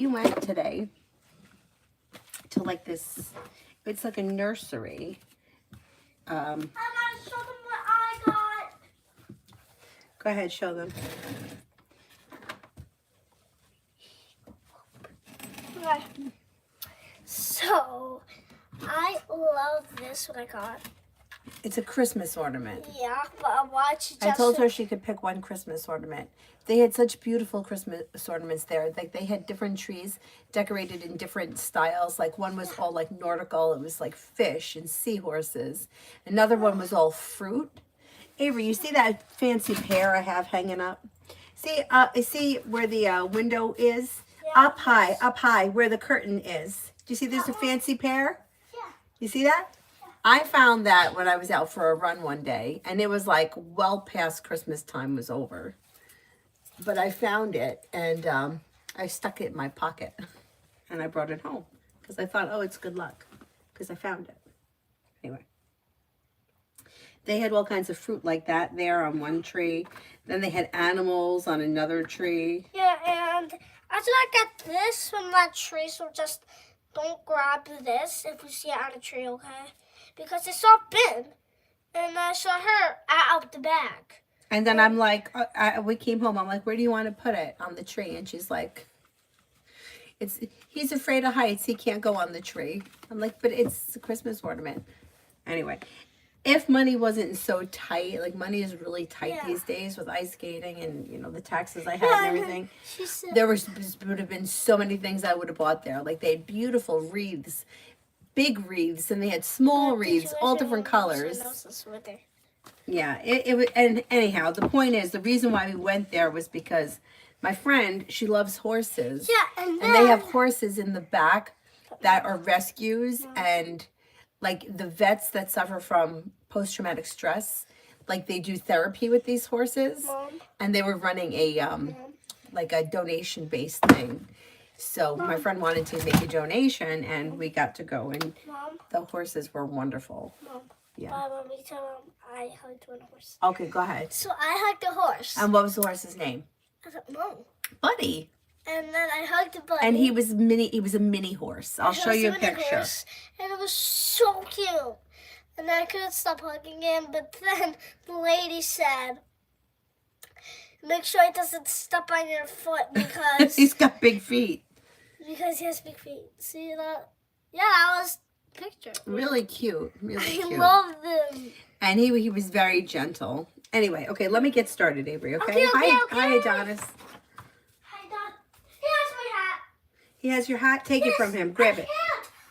We went today to like this, it's like a nursery. I'm gonna show them what I got. Go ahead, show them. Okay. So, I love this what I got. It's a Christmas ornament. Yeah, but watch just... I told her she could pick one Christmas ornament. They had such beautiful Christmas ornaments there. Like they had different trees decorated in different styles. Like one was all like nautical. It was like fish and seahorses. Another one was all fruit. Avery, you see that fancy pear I have hanging up? See where the window is? Yeah. Up high, where the curtain is. Do you see there's a fancy pear? Yeah. You see that? I found that when I was out for a run one day, and it was like well past Christmas time was over. But I found it, and I stuck it in my pocket, and I brought it home because I thought, oh, it's good luck because I found it. Anyway, they had all kinds of fruit like that there on one tree. Then they had animals on another tree. Yeah, and after I got this from that tree, so just don't grab this if you see it on a tree, okay? Because it's so big, and I saw her out of the bag. And then I'm like, we came home. I'm like, where do you want to put it on the tree? And she's like, he's afraid of heights. He can't go on the tree. I'm like, but it's a Christmas ornament. Anyway, if money wasn't so tight, like money is really tight these days with ice skating and, you know, the taxes I had and everything. There would have been so mmany things I would have bought there. Like they had beautiful wreaths, big wreaths, and they had small wreaths, all different colors. Yeah, it was, and anyhow, the point is, the reason why we went there was because my friend, she loves horses. Yeah, and they have horses in the back that are rescues, and like the vets that suffer from post-traumatic stress, like they do therapy with these horses, and they were running a like a donation-based thing. So my friend wanted to make a donation, and we got to go, and the horses were wonderful. Yeah. Let me tell them I hugged one horse. Okay, go ahead. So I hugged the horse. And what was the horse's name? I don't know. Buddy. And then I hugged the buddy. And he was a mini horse. I'll show you a picture. Horse, and it was so cute. And I couldn't stop hugging him, but then the lady said, make sure it doesn't step on your foot because he's got big feet. Because he has big feet. See that? Yeah, that was picture. Really cute. Really cute. I love them. And he was very gentle. Anyway, okay, let me get started, Avery, okay? Hi, Adonis. Hi, Don. He has my hat. He has your hat? Take it from him. Grab it.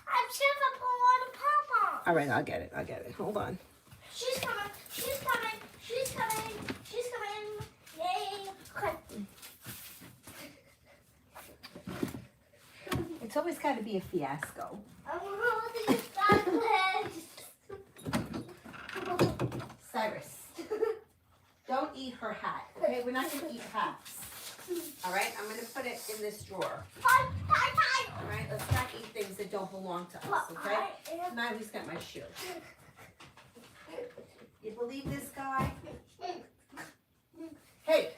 I'm sure if I pull on a papa. All right, I'll get it. Hold on. She's coming. Yay. Okay. It's always got to be a fiasco. I'm holding his back legs. Cyrus, don't eat her hat, okay? We're not going to eat hats. All right? I'm going to put it in this drawer. Hi. All right? Let's not eat things that don't belong to us, okay? Now he's got my shoe. You believe this guy? Hey.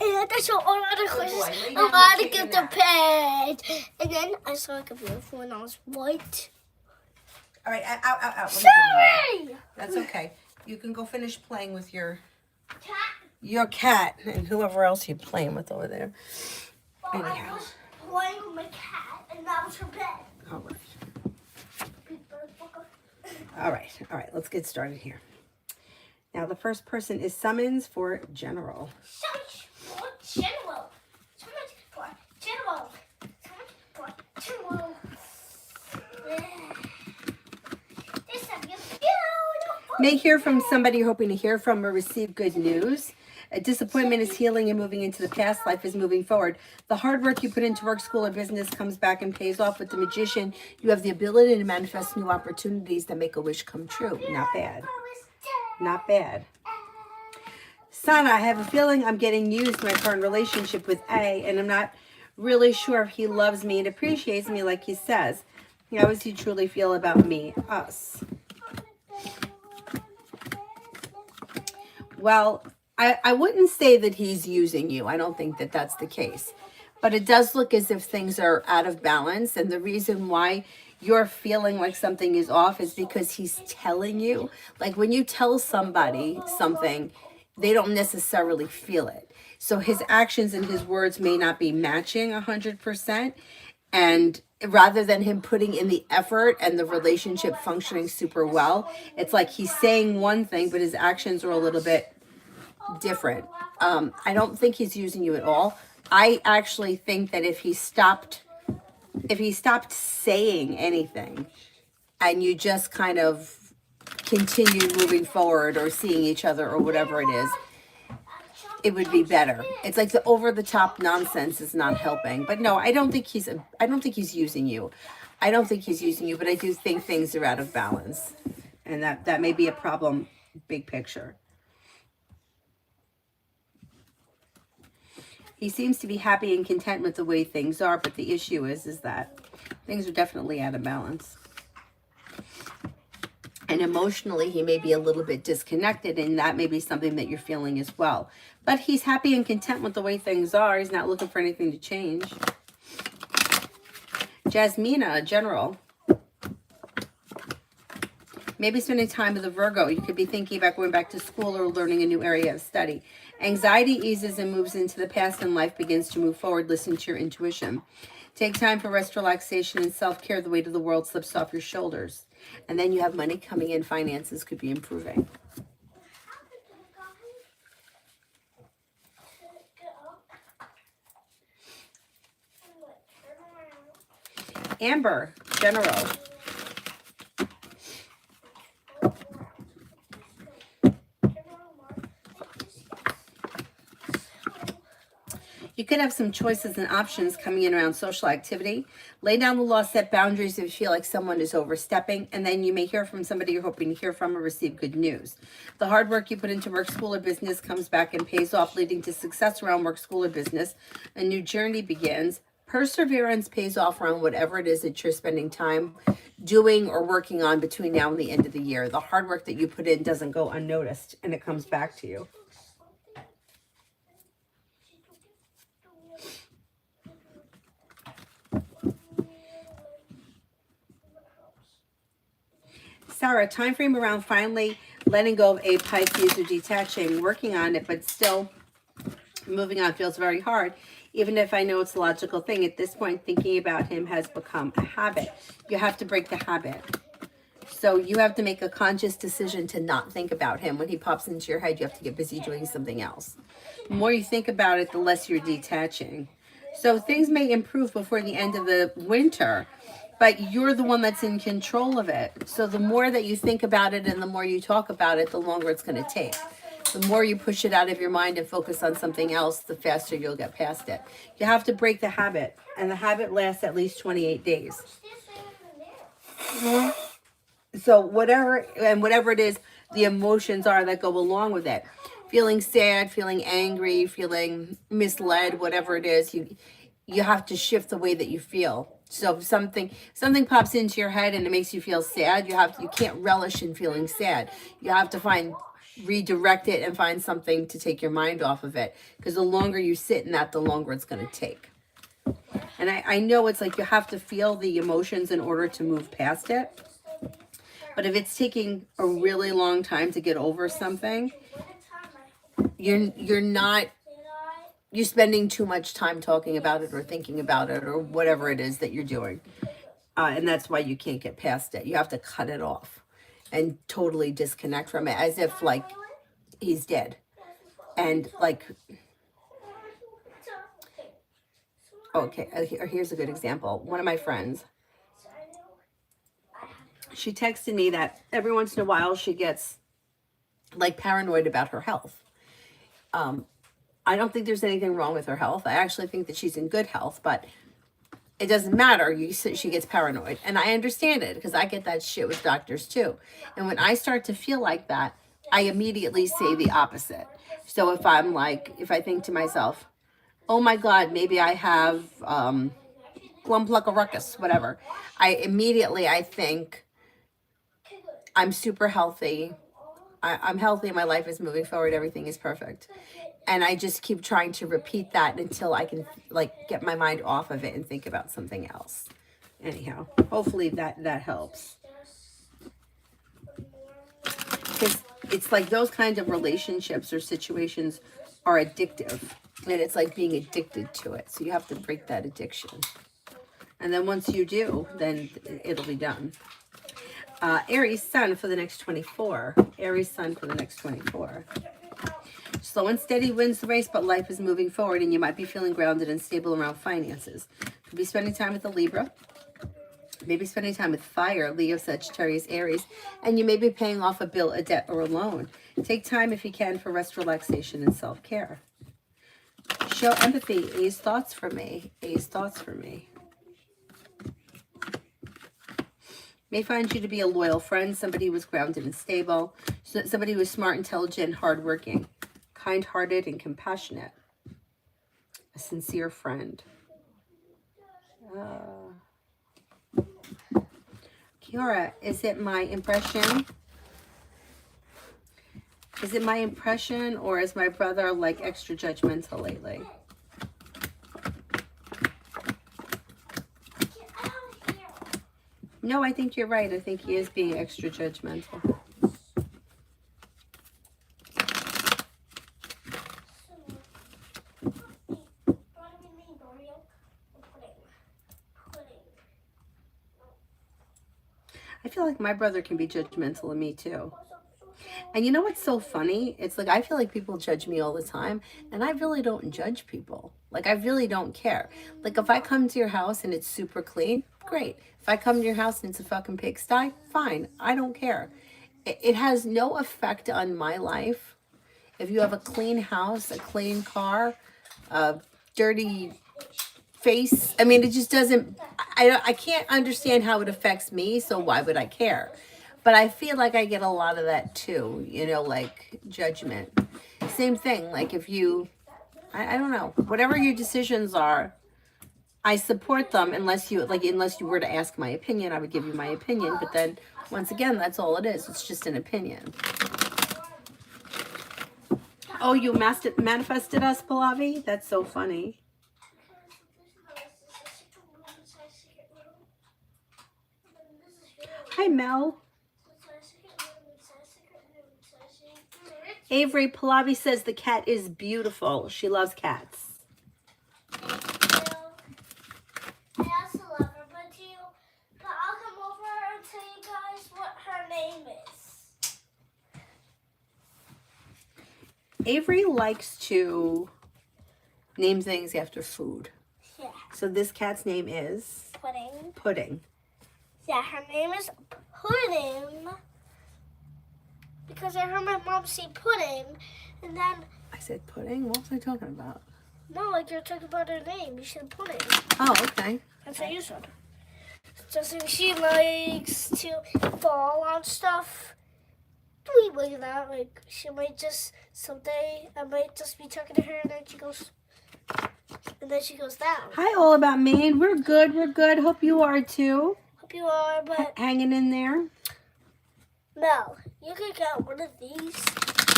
And I saw all other horses. boy, lay I down wanted and to take get a the pet. And then I saw like a beautiful one. I was white. All right, out. Sorry! That's okay. You can go finish playing with your Cat. cat and whoever else you're playing with over there. Well, I Anyhow. was playing with my cat, and that was her bed. All right. All right. Let's get started here. Now, the first person is summons for general. Summons for general. Summons for general. Summons for general. This is beautiful. May hear from somebody you're hoping to hear from or receive good news. A disappointment is healing and moving into the past. Life is moving forward. The hard work you put into work, school, or business comes back and pays off. With the magician, you have the ability to manifest new opportunities that make a wish come true. Not bad. Not bad. Sana, I have a feeling I'm getting used in my current relationship with A, and I'm not really sure if he loves me and appreciates me like he says. How does he truly feel about me? Us. Well, I wouldn't say that he's using you. I don't think that that's the case. But it does look as if things are out of balance. And the reason why you're feeling like something is off is because he's telling you. Like when you tell somebody something, they don't necessarily feel it. So his actions and his words may not be matching 100%. And rather than him putting in the effort and the relationship functioning super well, it's like he's saying one thing, but his actions are a little bit different. I don't think he's using you at all. I actually think that if he stopped saying anything and you just kind of continued moving forward or seeing each other or whatever it is, it would be better. It's like the over the top nonsense is not helping. But no, I don't think he's using you. I don't think he's using you, but I do think things are out of balance. And that may be a problem big picture. He seems to be happy and content with the way things are, but the issue is that things are definitely out of balance. And emotionally, he may be a little bit disconnected, and that may be something that you're feeling as well. But he's happy and content with the way things are. He's not looking for anything to change. Jasmina, general. Maybe spending time with a Virgo. You could be thinking about going back to school or learning a new area of study. Anxiety eases and moves into the past and life begins to move forward. Listen to your intuition. Take time for rest, relaxation, and self-care. The weight of the world slips off your shoulders. And then you have money coming in. Finances could be improving. Amber, general. You could have some choices and options coming in around social activity. Lay down the law, set boundaries if you feel like someone is overstepping, and then you may hear from somebody you're hoping to hear from or receive good news. The hard work you put into work, school, or business comes back and pays off, leading to success around work, school, or business. A new journey begins. Perseverance pays off around whatever it is that you're spending time doing or working on between now and the end of the year. The hard work that you put in doesn't go unnoticed, and it comes back to you. Sarah, time frame around finally letting go of a Pisces or detaching, working on it, but still moving on feels very hard. Even if I know it's a logical thing, at this point, thinking about him has become a habit. You have to break the habit. So you have to make a conscious decision to not think about him. When he pops into your head, you have to get busy doing something else. The more you think about it, the less you're detaching. So things may improve before the end of the winter, but you're the one that's in control of it. So the more that you think about it and the more you talk about it, the longer it's going to take. The more you push it out of your mind and focus on something else, the faster you'll get past it. You have to break the habit, and the habit lasts at least 28 days. So whatever it is, the emotions are that go along with it. Feeling sad, feeling angry, feeling misled, whatever it is, you have to shift the way that you feel. So if something pops into your head and it makes you feel sad, you can't relish in feeling sad. You have to redirect it and find something to take your mind off of it. Because the longer you sit in that, the longer it's going to take. And I know it's like you have to feel the emotions in order to move past it. But if it's taking a really long time to get over something, you're spending too much time talking about it or thinking about it or whatever it is that you're doing. And that's why you can't get past it. You have to cut it off and totally disconnect from it as if like he's dead. And like, okay, here's a good example. One of my friends, she texted me that every once in a while she gets like paranoid about her health. I don't think there's anything wrong with her health. I actually think that she's in good health, but it doesn't matter. She gets paranoid. And I understand it because I get that shit with doctors too. And when I start to feel like that, I immediately say the opposite. So if I think to myself, oh my God, maybe I have glumpluggerruckus, whatever. I think I'm super healthy. I'm healthy. My life is moving forward. Everything is perfect. And I just keep trying to repeat that until I can like get my mind off of it and think about something else. Anyhow, hopefully that helps. Because it's like those kinds of relationships or situations are addictive. And it's like being addicted to it. So you have to break that addiction. And then once you do, then it'll be done. Aries sun for the next 24. Aries sun for the next 24. Slow and steady wins the race, but life is moving forward and you might be feeling grounded and stable around finances. Could be spending time with the Libra. Maybe spending time with fire, Leo, Sagittarius, Aries, and you may be paying off a bill, a debt, or a loan. Take time if you can for rest, relaxation, and self-care. Show empathy. A's thoughts for me. A's thoughts for me. May find you to be a loyal friend, somebody who is grounded and stable, somebody who is smart, intelligent, hardworking, kind-hearted, and compassionate. A sincere friend. Kiara, is it my impression? Is it my impression, or is my brother like extra judgmental lately? No, I think you're right. I think he is being extra judgmental. I feel like my brother can be judgmental of me too. And you know what's so funny? It's like I feel like people judge me all the time, and I really don't judge people. Like I really don't care. Like if I come to your house and it's super clean, great. If I come to your house and it's a fucking pigsty, fine. I don't care. It has no effect on my life. If you have a clean house, a clean car, a dirty face, I mean, it just doesn't, I can't understand how it affects me, so why would I care? But I feel like I get a lot of that too, you know, like judgment. Same thing, like if you, I don't know, whatever your decisions are, I support them unless you were to ask my opinion, I would give you my opinion. But then once again, that's all it is. It's just an opinion. Oh, you manifested us, Pallavi? That's so funny. Hi, Mel. Avery, Pallavi says the cat is beautiful. She loves cats. I also love her, but I'll come over and tell you guys what her name is. Avery likes to name things after food. Yeah. So this cat's name is? Pudding. Pudding. Yeah, her name is Pudding. Because I heard my mom say pudding, and then... I said pudding? What was I talking about? No, like you're talking about her name. You said pudding. Oh, okay. That's what you said. Just like she likes to fall on stuff. We look at that. Like she might just someday I might just be talking to her and then she goes down. Hi, All About Maine. We're good. We're good. Hope you are too. Hope you are, but Hanging in there. Mel, you could get one of these.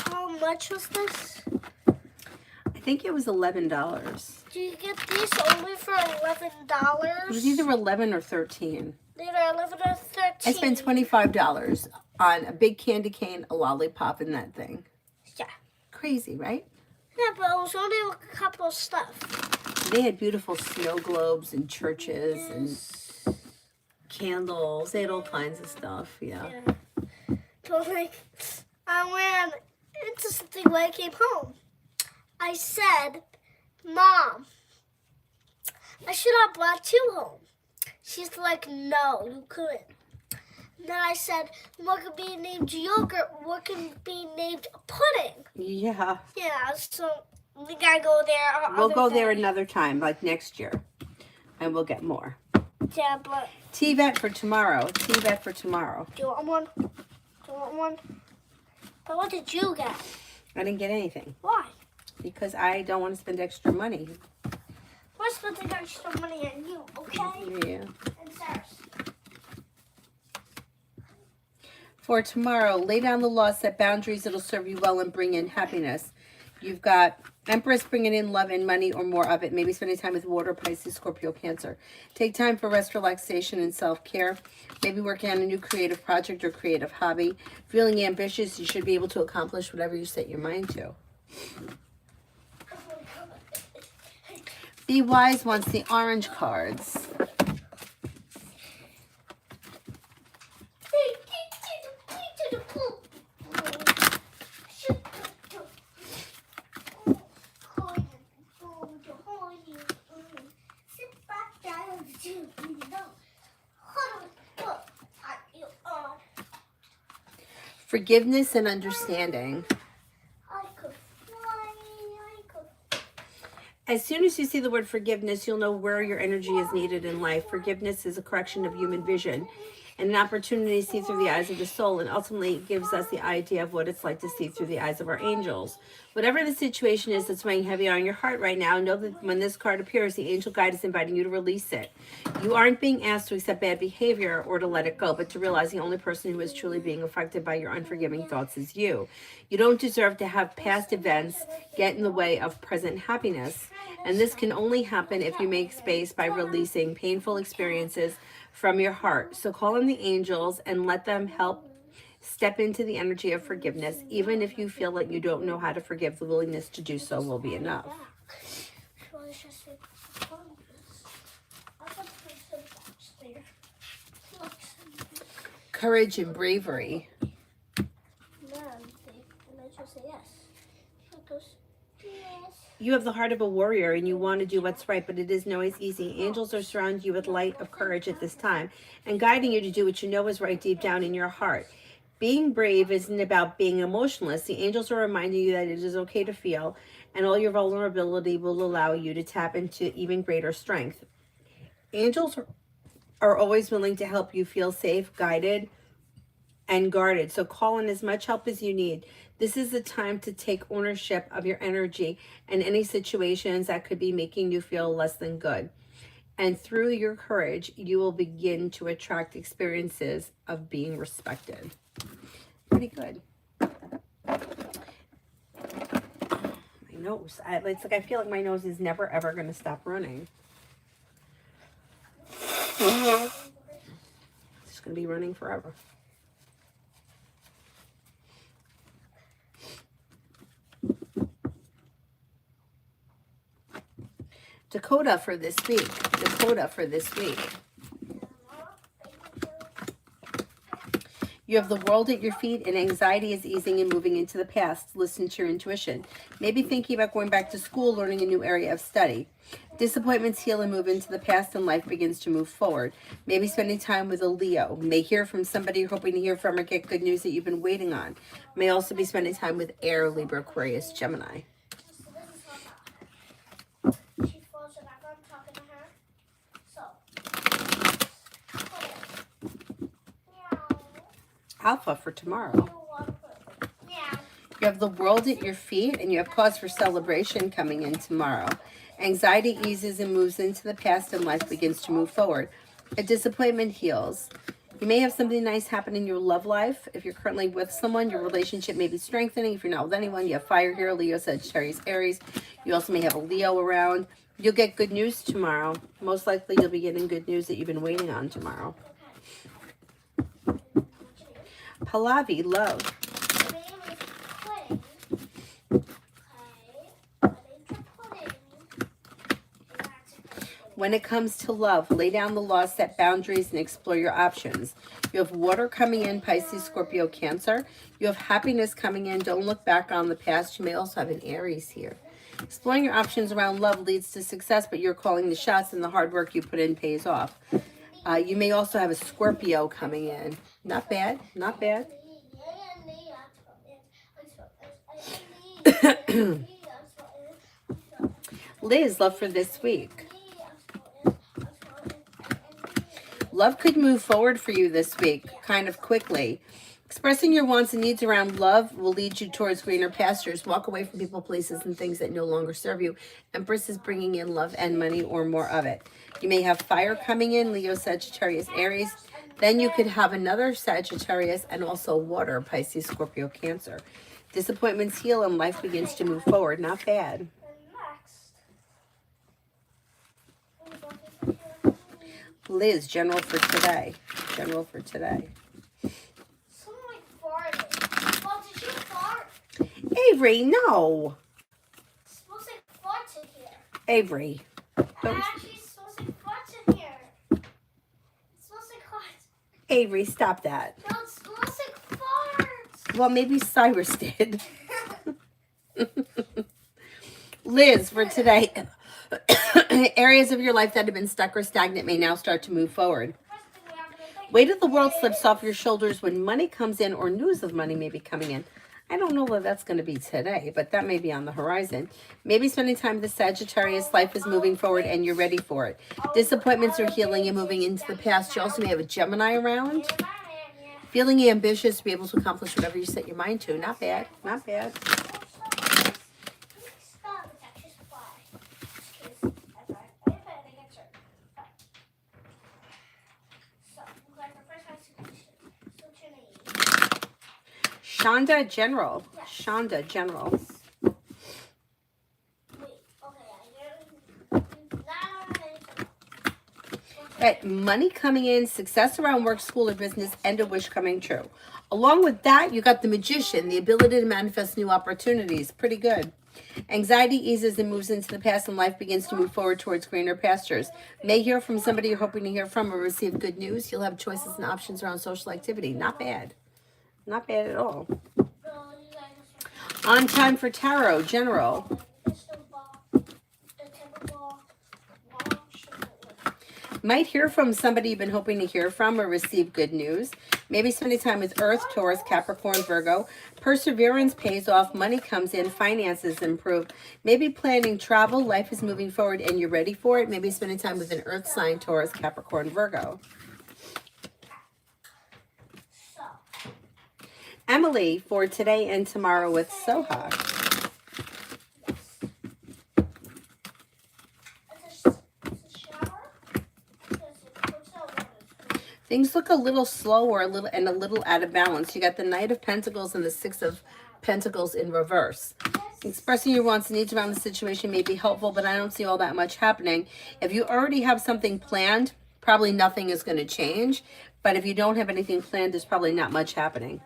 How much was this? I think it was $11. Do you get these only for $11? It was either 11 or 13. Either 11 or 13. I spent $25 on a big candy cane, a lollipop, and that thing. Yeah. Crazy, right? Yeah, but it was only a couple of stuff. They had beautiful snow globes and churches and candles. They had all kinds of stuff. Yeah. But like, I ran into something when I came home. I said, Mom, I should have brought you home. She's like, no, you couldn't. And then I said, what could be named yogurt? What could be named pudding? Yeah. Yeah, so we gotta go there. We'll go there another time, like next year. And we'll get more. Yeah, but... TVET for tomorrow. TVET for tomorrow. Do you want one? Do you want one? But what did you get? I didn't get anything. Why? Because I don't want to spend extra money. We're spending extra money on you, okay? Yeah. And Sarah's. For tomorrow, lay down the law, set boundaries that'll serve you well and bring in happiness. You've got Empress bringing in love and money or more of it. Maybe spending time with water, Pisces, Scorpio, Cancer. Take time for rest, relaxation, and self-care. Maybe working on a new creative project or creative hobby. Feeling ambitious, you should be able to accomplish whatever you set your mind to. Be Wise wants the orange cards. Forgiveness and understanding. As soon as you see the word forgiveness, you'll know where your energy is needed in life. Forgiveness is a correction of human vision and an opportunity to see through the eyes of the soul, and ultimately it gives us the idea of what it's like to see through the eyes of our angels. Whatever the situation is that's weighing heavy on your heart right now, know that when this card appears, the angel guide is inviting you to release it. You aren't being asked to accept bad behavior or to let it go, but to realize the only person who is truly being affected by your unforgiving thoughts is you. You don't deserve to have past events get in the way of present happiness. And this can only happen if you make space by releasing painful experiences from your heart. So call on the angels and let them help step into the energy of forgiveness. Even if you feel like you don't know how to forgive, the willingness to do so will be enough. Courage and bravery. You have the heart of a warrior and you want to do what's right, but it isn't always easy. Angels are surrounding you with light of courage at this time and guiding you to do what you know is right deep down in your heart. Being brave isn't about being emotionless. The angels are reminding you that it is okay to feel, and all your vulnerability will allow you to tap into even greater strength. Angels are always willing to help you feel safe, guided, and guarded. So call in as much help as you need. This is the time to take ownership of your energy and any situations that could be making you feel less than good. And through your courage, you will begin to attract experiences of being respected. Pretty good. My nose. It's like I feel like my nose is never ever going to stop running. It's just going to be running forever. Dakota for this week. Dakota for this week. You have the world at your feet and anxiety is easing and moving into the past. Listen to your intuition. Maybe thinking about going back to school, learning a new area of study. Disappointments heal and move into the past and life begins to move forward. Maybe spending time with a Leo. May hear from somebody you're hoping to hear from or get good news that you've been waiting on. May also be spending time with Air, Libra, Aquarius, Gemini. Alpha for tomorrow. You have the world at your feet and you have cause for celebration coming in tomorrow. Anxiety eases and moves into the past and life begins to move forward. A disappointment heals. You may have something nice happen in your love life. If you're currently with someone, your relationship may be strengthening. If you're not with anyone, you have fire here, Leo, Sagittarius, Aries. You also may have a Leo around. You'll get good news tomorrow. Most likely you'll be getting good news that you've been waiting on tomorrow. Pallavi, love. When it comes to love, lay down the law, set boundaries, and explore your options. You have water coming in, Pisces, Scorpio, Cancer. You have happiness coming in. Don't look back on the past. You may also have an Aries here. Exploring your options around love leads to success, but you're calling the shots and the hard work you put in pays off. You may also have a Scorpio coming in. Not bad, not bad. Liz, love for this week. Love could move forward for you this week, kind of quickly. Expressing your wants and needs around love will lead you towards greener pastures. Walk away from people, places, and things that no longer serve you. Empress is bringing in love and money or more of it. You may have fire coming in, Leo, Sagittarius, Aries. Then you could have another Sagittarius and also water, Pisces, Scorpio, Cancer. Disappointments heal and life begins to move forward. Not bad. And next. Liz, general for today. General for today. Someone like farted. Well, did you fart? Avery, no. It smells like farts in here. Avery. Don't- Actually, it smells like farts in here. It smells like farts. Avery, stop that. No, it smells like farts. Well, maybe Cyrus did. Liz, for today. Areas of your life that have been stuck or stagnant may now start to move forward. Weight of the world slips off your shoulders when money comes in or news of money may be coming in. I don't know whether that's going to be today, but that may be on the horizon. Maybe spending time with the Sagittarius, life is moving forward and you're ready for it. Disappointments are healing and moving into the past. You also may have a Gemini around. Feeling ambitious to be able to accomplish whatever you set your mind to. Not bad. Not bad. Shonda General. Shonda General. Right, money coming in, success around work, school, or business, and a wish coming true. Along with that, you got the Magician, the ability to manifest new opportunities. Pretty good. Anxiety eases and moves into the past, and life begins to move forward towards greener pastures. May hear from somebody you're hoping to hear from or receive good news. You'll have choices and options around social activity. Not bad. Not bad at all. On time for tarot, general. Might hear from somebody you've been hoping to hear from or receive good news. Maybe spending time with Earth, Taurus, Capricorn, Virgo. Perseverance pays off. Money comes in. Finances improve. Maybe planning travel. Life is moving forward and you're ready for it. Maybe spending time with an Earth sign, Taurus, Capricorn, Virgo. Emily for today and tomorrow with Soha. Things look a little slower, a little out of balance. You got the Knight of Pentacles and the Six of Pentacles in reverse. Expressing your wants and needs around the situation may be helpful, but I don't see all that much happening. If you already have something planned, probably nothing is going to change. But if you don't have anything planned, there's probably not much happening.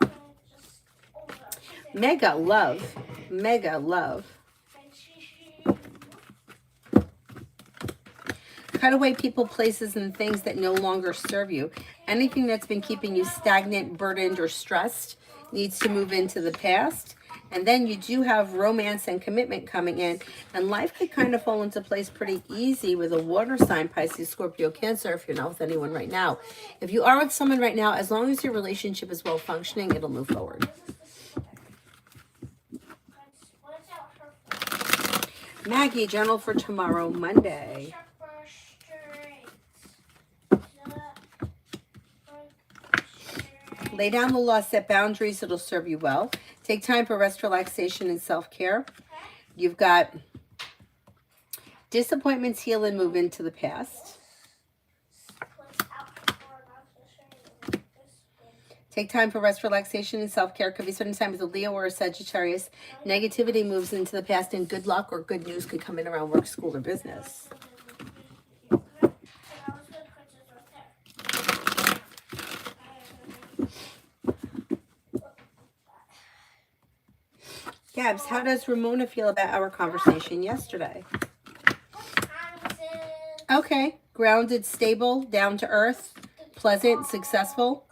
Mega love. Mega love. Cut away people, places, and things that no longer serve you. Anything that's been keeping you stagnant, burdened, or stressed needs to move into the past. And then you do have romance and commitment coming in. And life could kind of fall into place pretty easy with a water sign, Pisces, Scorpio, Cancer, if you're not with anyone right now. If you are with someone right now, as long as your relationship is well functioning, it'll move forward. Maggie, journal for tomorrow, Monday. Lay down the law, set boundaries, it'll serve you well. Take time for rest, relaxation, and self-care. You've got disappointments heal and move into the past. Take time for rest, relaxation, and self-care. Could be spending time with a Leo or a Sagittarius. Negativity moves into the past, and good luck or good news could come in around work, school, or business. Gabs, how does Ramona feel about our conversation yesterday? Okay. Grounded, stable, down to earth, pleasant, successful.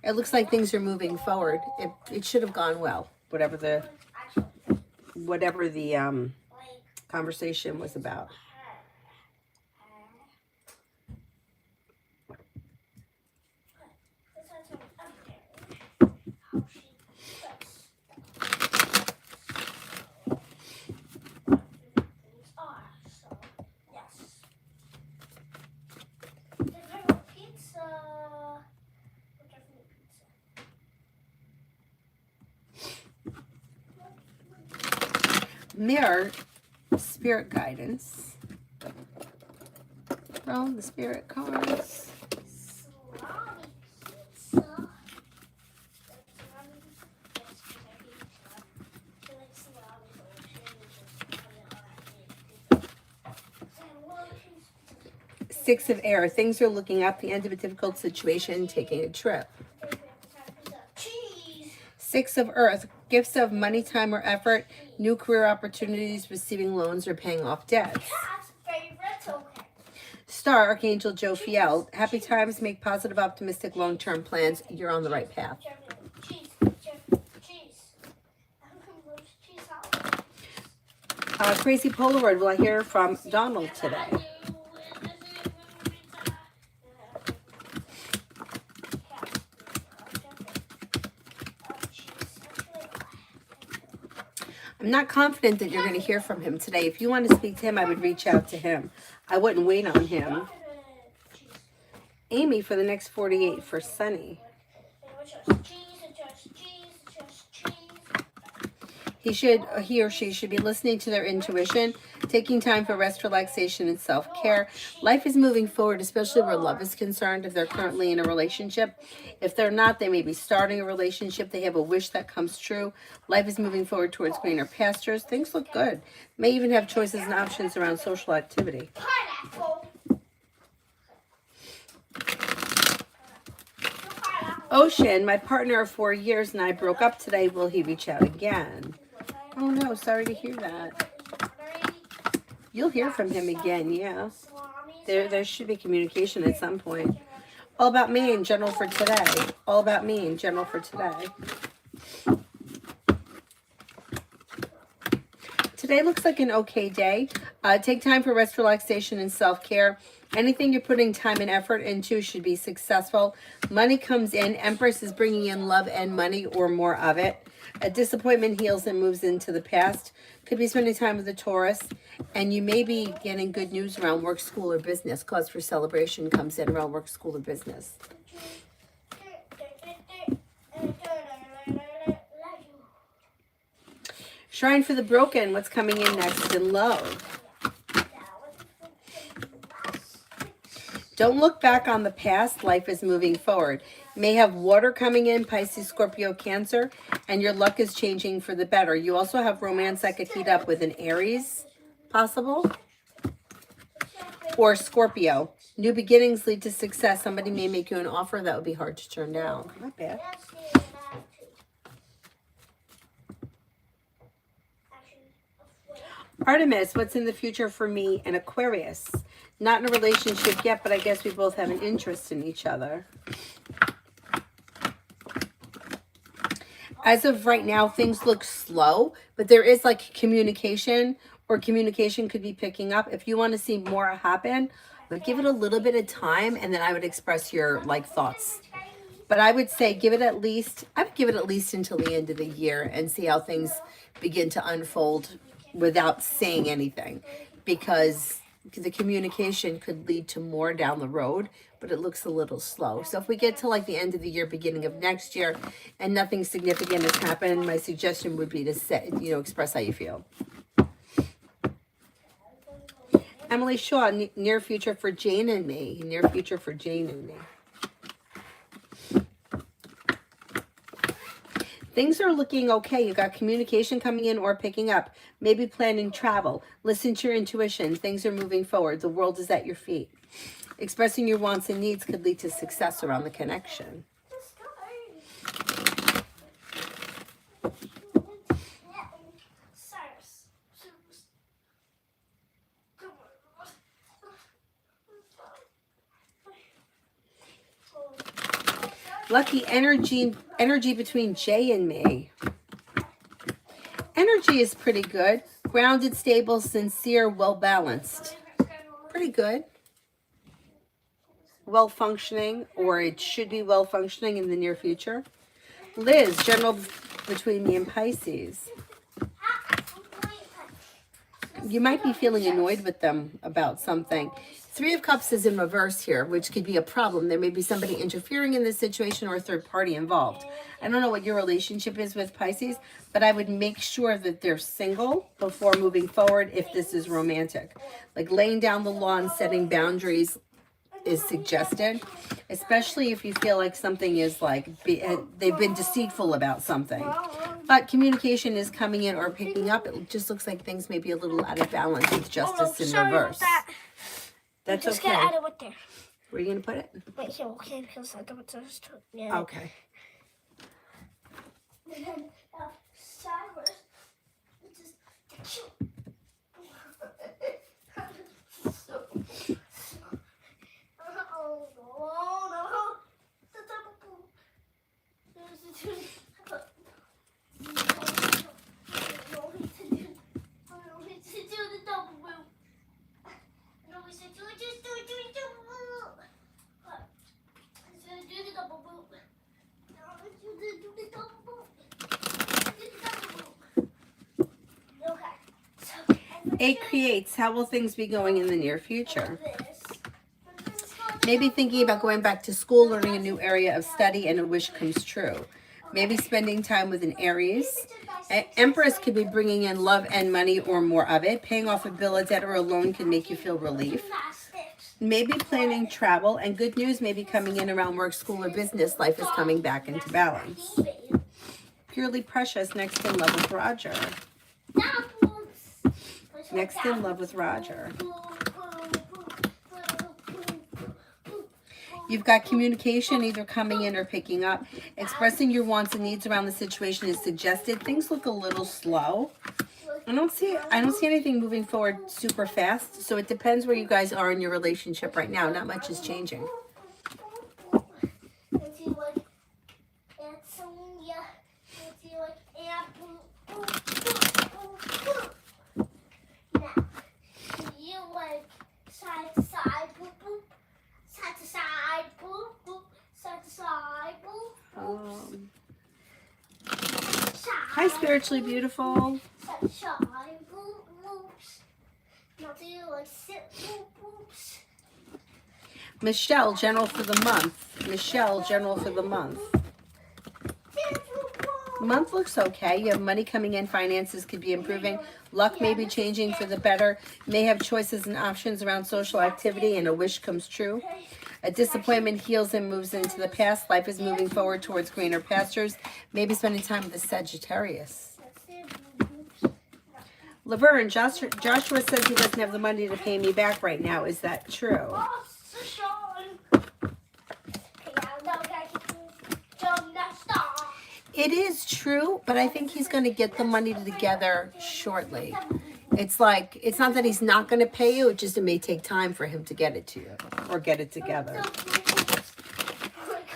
It looks like things are moving forward. It should have gone well, whatever the conversation was about. Mirror, spirit guidance. Roll the spirit cards. Six of Air. Things are looking up. The end of a difficult situation. Taking a trip. Six of Earth. Gifts of money, time, or effort. New career opportunities. Receiving loans or paying off debts. Star, Archangel Jophiel. Happy times, make positive, optimistic, long-term plans. You're on the right path. Crazy Polaroid, will I hear from Donald today? I'm not confident that you're going to hear from him today. If you want to speak to him, I would reach out to him. I wouldn't wait on him. Amy for the next 48 for Sunny. He or she should be listening to their intuition, taking time for rest, relaxation, and self-care. Life is moving forward, especially where love is concerned, if they're currently in a relationship. If they're not, they may be starting a relationship. They have a wish that comes true. Life is moving forward towards greener pastures. Things look good. May even have choices and options around social activity. Ocean, my partner of 4 years and I broke up today. Will he reach out again? Oh no, sorry to hear that. You'll hear from him again, yeah. There should be communication at some point. All about me in general for today. All about me in general for today. Today looks like an okay day. Take time for rest, relaxation, and self-care. Anything you're putting time and effort into should be successful. Money comes in. Empress is bringing in love and money or more of it. A disappointment heals and moves into the past. Could be spending time with a Taurus. And you may be getting good news around work, school, or business. Cause for celebration comes in around work, school, or business. Shrine for the Broken. What's coming in next in love? Don't look back on the past. Life is moving forward. You may have water coming in, Pisces, Scorpio, Cancer, and your luck is changing for the better. You also have romance that could heat up with an Aries, possible, or Scorpio. New beginnings lead to success. Somebody may make you an offer that would be hard to turn down. Not bad. Artemis, what's in the future for me and Aquarius? Not in a relationship yet, but I guess we both have an interest in each other. As of right now, things look slow, but there is like communication, or communication could be picking up. If you want to see more happen, but give it a little bit of time, and then I would express your like thoughts. But I would say I would give it at least until the end of the year and see how things begin to unfold without saying anything, because the communication could lead to more down the road, but it looks a little slow. So if we get to like the end of the year, beginning of next year, and nothing significant has happened, my suggestion would be to say, express how you feel. Emily Shaw, near future for Jane and me. Near future for Jane and me. Things are looking okay. You got communication coming in or picking up. Maybe planning travel. Listen to your intuition. Things are moving forward. The world is at your feet. Expressing your wants and needs could lead to success around the connection. Lucky energy between Jay and me. Energy is pretty good. Grounded, stable, sincere, well-balanced. Pretty good. Well-functioning, or it should be well-functioning in the near future. Liz, general between me and Pisces. You might be feeling annoyed with them about something. Three of Cups is in reverse here, which could be a problem. There may be somebody interfering in this situation or a third party involved. I don't know what your relationship is with Pisces, but I would make sure that they're single before moving forward if this is romantic. Like laying down the law and setting boundaries is suggested, especially if you feel like something is like they've been deceitful about something. But communication is coming in or picking up. It just looks like things may be a little out of balance with justice in reverse. That's just okay. gonna add it right there. Where are you gonna put it? Right here, okay? Because I don't want to. Yeah. Okay. And then Cyrus, which is cute. Oh no! The double boom. It creates. How will things be going in the near future? Maybe thinking about going back to school, learning a new area of study, and a wish comes true. Maybe spending time with an Aries. Empress could be bringing in love and money or more of it. Paying off a bill, a debt, or a loan can make you feel relief. Maybe planning travel, and good news may be coming in around work, school, or business. Life is coming back into balance. Purely Precious, next in love with Roger. Next in love with Roger. You've got communication either coming in or picking up. Expressing your wants and needs around the situation is suggested. Things look a little slow. I don't see anything moving forward super fast. So it depends where you guys are in your relationship right now. Not much is changing. Side to side, boop boop. Side to side, boop boop. Side to side, boop boop. Hi, spiritually beautiful. Side to side, boop boops. Now do you like sit boop boops? Michelle, general for the month. Michelle, general for the month. Month looks okay. You have money coming in. Finances could be improving. Luck may be changing for the better. May have choices and options around social activity, and a wish comes true. A disappointment heals and moves into the past. Life is moving forward towards greener pastures. Maybe spending time with the Sagittarius. Laverne, Joshua says he doesn't have the money to pay me back right now. Is that true? It is true, but I think he's going to get the money together shortly. It's like, it's not that he's not going to pay you, it just may take time for him to get it to you or get it together.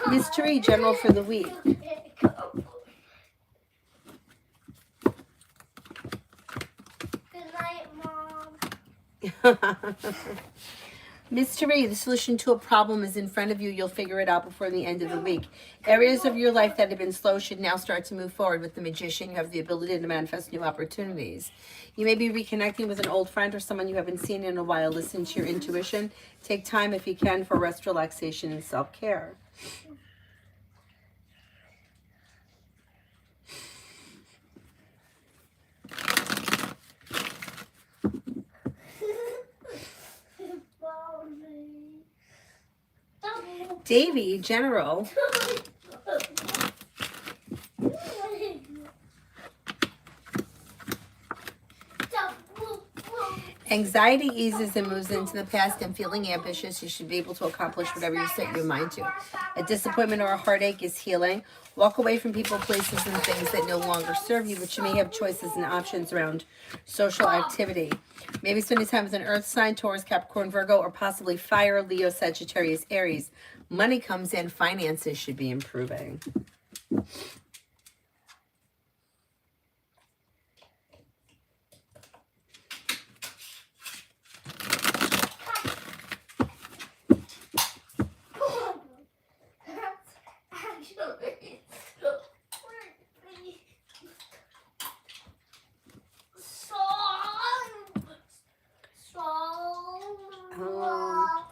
Mystery general for the week. Good night, Mom. Mystery, the solution to a problem is in front of you. You'll figure it out before the end of the week. Areas of your life that have been slow should now start to move forward. With the Magician, you have the ability to manifest new opportunities. You may be reconnecting with an old friend or someone you haven't seen in a while. Listen to your intuition. Take time, if you can, for rest, relaxation, and self-care. Davy, general. Anxiety eases and moves into the past, and feeling ambitious, you should be able to accomplish whatever you set your mind to. A disappointment or a heartache is healing. Walk away from people, places, and things that no longer serve you, but you may have choices and options around social activity. Maybe spending time with an earth sign, Taurus, Capricorn, Virgo, or possibly fire, Leo, Sagittarius, Aries. Money comes in, finances should be improving.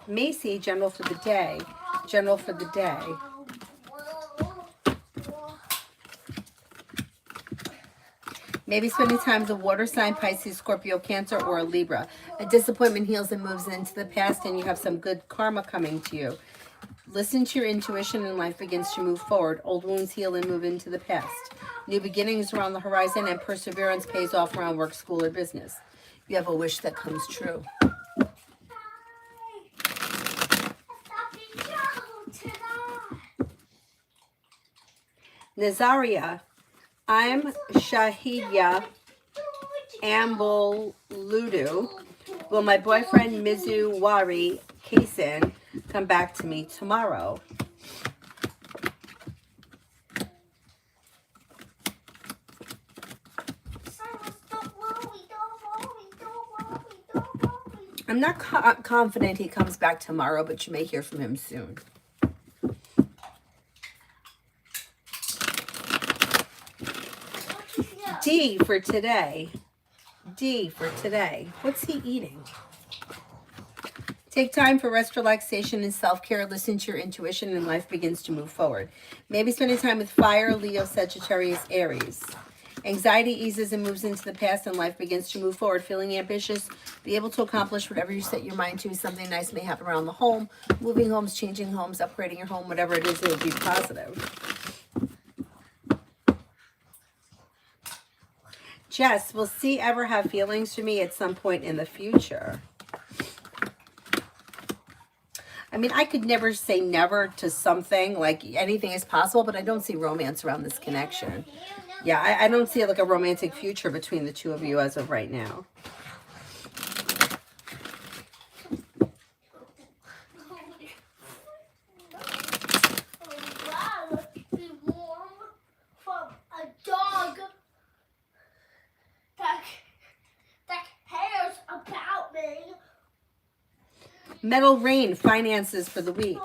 Macy, general for the day. General for the day. Maybe spending time with a water sign, Pisces, Scorpio, Cancer, or a Libra. A disappointment heals and moves into the past, and you have some good karma coming to you. Listen to your intuition and life begins to move forward. Old wounds heal and move into the past. New beginnings are on the horizon, and perseverance pays off around work, school, or business. You have a wish that comes true. Nazaria, I'm Shahidya Amboludu. Will my boyfriend Mizu Wari Kason come back to me tomorrow? I'm not confident he comes back tomorrow, but you may hear from him soon. D for today. D for today. What's he eating? Take time for rest, relaxation, and self-care. Listen to your intuition and life begins to move forward. Maybe spending time with fire, Leo, Sagittarius, Aries. Anxiety eases and moves into the past and life begins to move forward. Feeling ambitious, be able to accomplish whatever you set your mind to. Something nice may happen around the home. Moving homes, changing homes, upgrading your home, whatever it is, it will be positive. Jess, will C ever have feelings for me at some point in the future? I mean, I could never say never to something, like anything is possible, but I don't see romance around this connection. Yeah, I don't see like a romantic future between the two of you as of right now. Metal Rain, finances for the week.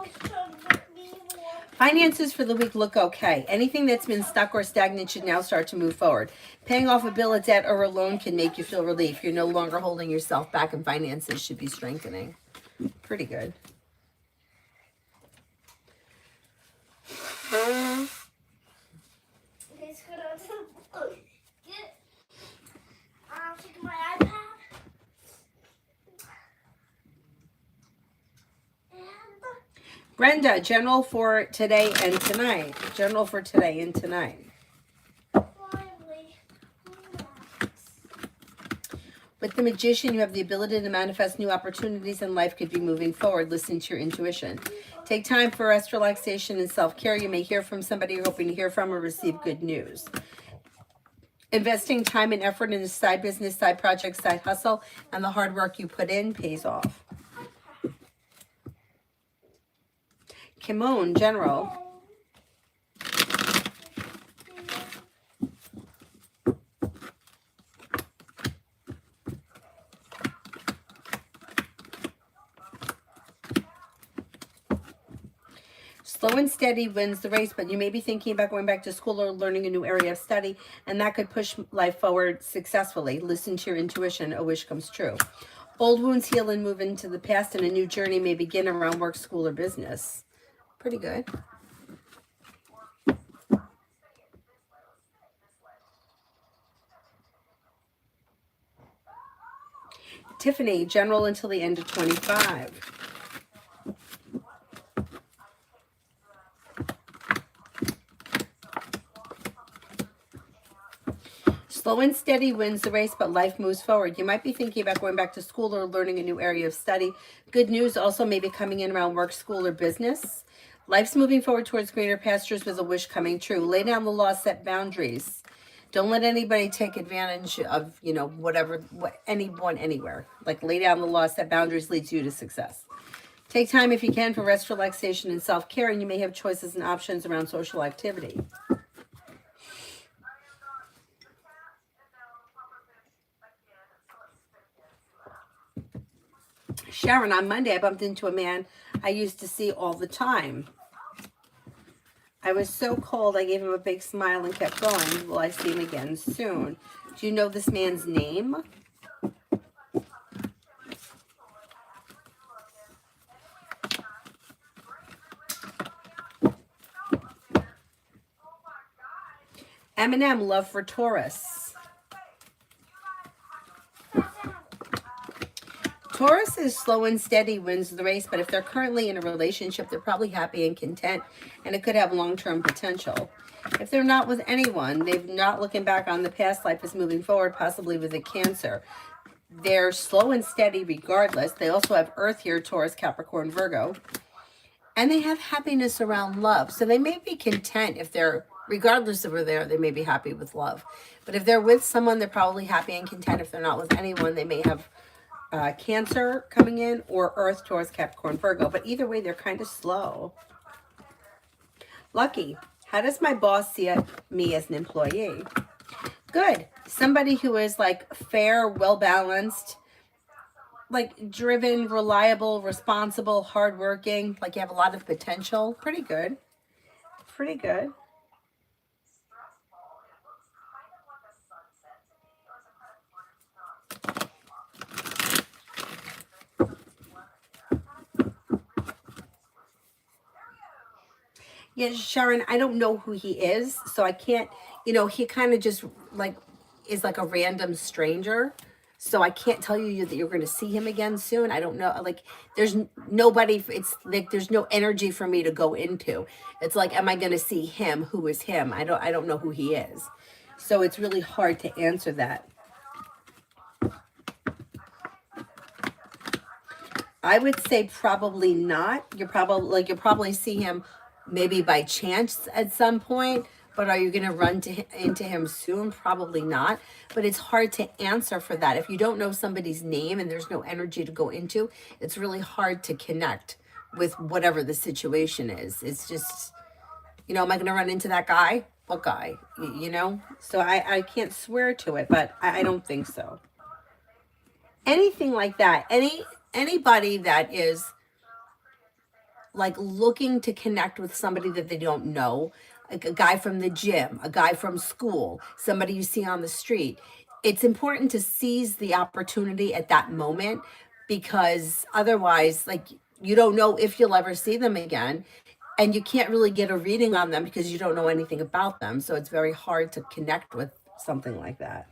Finances for the week look okay. Anything that's been stuck or stagnant should now start to move forward. Paying off a bill, a debt, or a loan can make you feel relief. You're no longer holding yourself back, and finances should be strengthening. Pretty good. Brenda, general for today and tonight. General for today and tonight. With the Magician, you have the ability to manifest new opportunities and life could be moving forward. Listen to your intuition. Take time for rest, relaxation, and self-care. You may hear from somebody you're hoping to hear from or receive good news. Investing time and effort in a side business, side project, side hustle, and the hard work you put in pays off. Kimon, general. Slow and steady wins the race, but you may be thinking about going back to school or learning a new area of study, and that could push life forward successfully. Listen to your intuition. A wish comes true. Old wounds heal and move into the past, and a new journey may begin around work, school, or business. Pretty good. Tiffany, general until the end of 25. Slow and steady wins the race, but life moves forward. You might be thinking about going back to school or learning a new area of study. Good news also may be coming in around work, school, or business. Life's moving forward towards greener pastures with a wish coming true. Lay down the law, set boundaries. Don't let anybody take advantage of, anyone, anywhere. Like lay down the law, set boundaries leads you to success. Take time if you can for rest, relaxation, and self-care, and you may have choices and options around social activity. Sharon, on Monday, I bumped into a man I used to see all the time. I was so cold, I gave him a big smile and kept going. Will I see him again soon? Do you know this man's name? Eminem, love for Taurus. Taurus is slow and steady, wins the race, but if they're currently in a relationship, they're probably happy and content, and it could have long-term potential. If they're not with anyone, they're not looking back on the past, life is moving forward, possibly with a Cancer. They're slow and steady regardless. They also have Earth here, Taurus, Capricorn, Virgo. And they have happiness around love. So they may be content if they're regardless of where they may be happy with love. But if they're with someone, they're probably happy and content. If they're not with anyone, they may have Cancer coming in, or Earth, Taurus, Capricorn, Virgo. But either way, they're kind of slow. Lucky. How does my boss see me as an employee? Good. Somebody who is like fair, well-balanced, like driven, reliable, responsible, hardworking, like you have a lot of potential. Pretty good. Pretty good. Yeah, Sharon, I don't know who he is, so I can't, he kind of just like is like a random stranger. So I can't tell you that you're going to see him again soon. I don't know. Like there's nobody, it's like there's no energy for me to go into. It's like, am I going to see him? Who is him? I don't know who he is. So it's really hard to answer that. I would say probably not. You'll probably see him maybe by chance at some point, but are you going to run into him soon? Probably not. But it's hard to answer for that. If you don't know somebody's name and there's no energy to go into, it's really hard to connect with whatever the situation is. It's just, am I going to run into that guy? What guy? So I can't swear to it, but I don't think so. Anything like that. Anybody that is like looking to connect with somebody that they don't know, like a guy from the gym, a guy from school, somebody you see on the street. It's important to seize the opportunity at that moment, because otherwise, like, you don't know if you'll ever see them again, and you can't really get a reading on them because you don't know anything about them. So it's very hard to connect with something like that.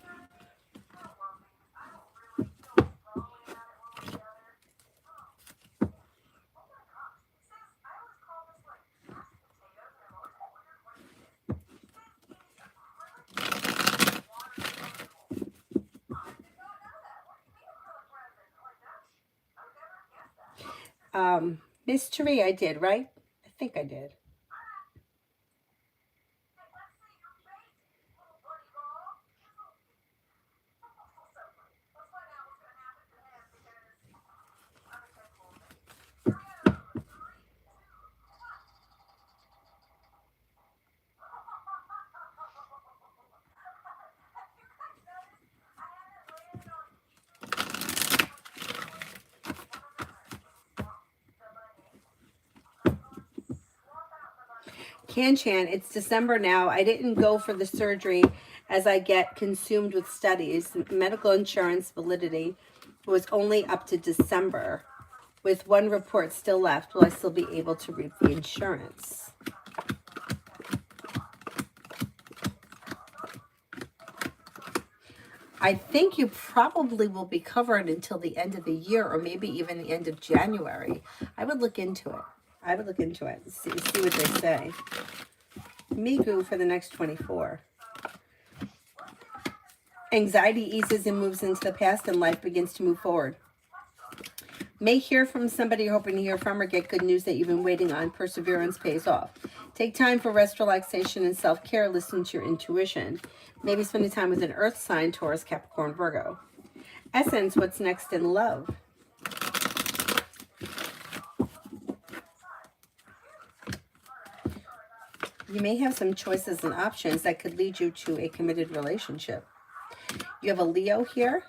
Mystery, I did, right? I think I did. Can-Chan, it's December now. I didn't go for the surgery as I get consumed with studies. Medical insurance validity was only up to December. With one report still left, will I still be able to reap the insurance? I think you probably will be covered until the end of the year, or maybe even the end of January. I would look into it. See what they say. Migu for the next 24. Anxiety eases and moves into the past, and life begins to move forward. May hear from somebody you're hoping to hear from, or get good news that you've been waiting on. Perseverance pays off. Take time for rest, relaxation, and self-care. Listen to your intuition. Maybe spending time with an earth sign, Taurus, Capricorn, Virgo. Essence, what's next in love? You may have some choices and options that could lead you to a committed relationship. You have a Leo here.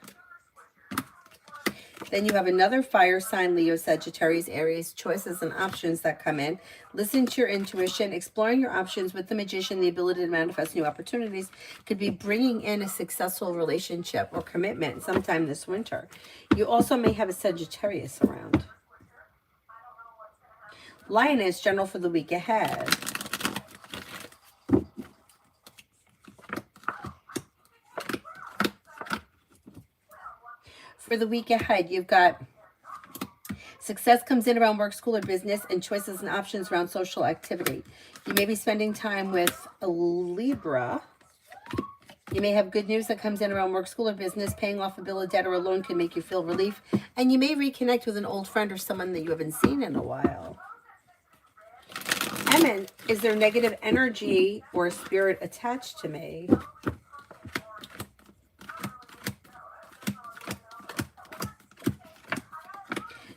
Then you have another fire sign, Leo, Sagittarius, Aries. Choices and options that come in. Listen to your intuition. Exploring your options with the Magician, the ability to manifest new opportunities, could be bringing in a successful relationship or commitment sometime this winter. You also may have a Sagittarius around. Lioness, general for the week ahead. For the week ahead, you've got success comes in around work, school, or business, and choices and options around social activity. You may be spending time with a Libra. You may have good news that comes in around work, school, or business. Paying off a bill, a debt, or a loan can make you feel relief. And you may reconnect with an old friend or someone that you haven't seen in a while. Emin, is there negative energy or spirit attached to me?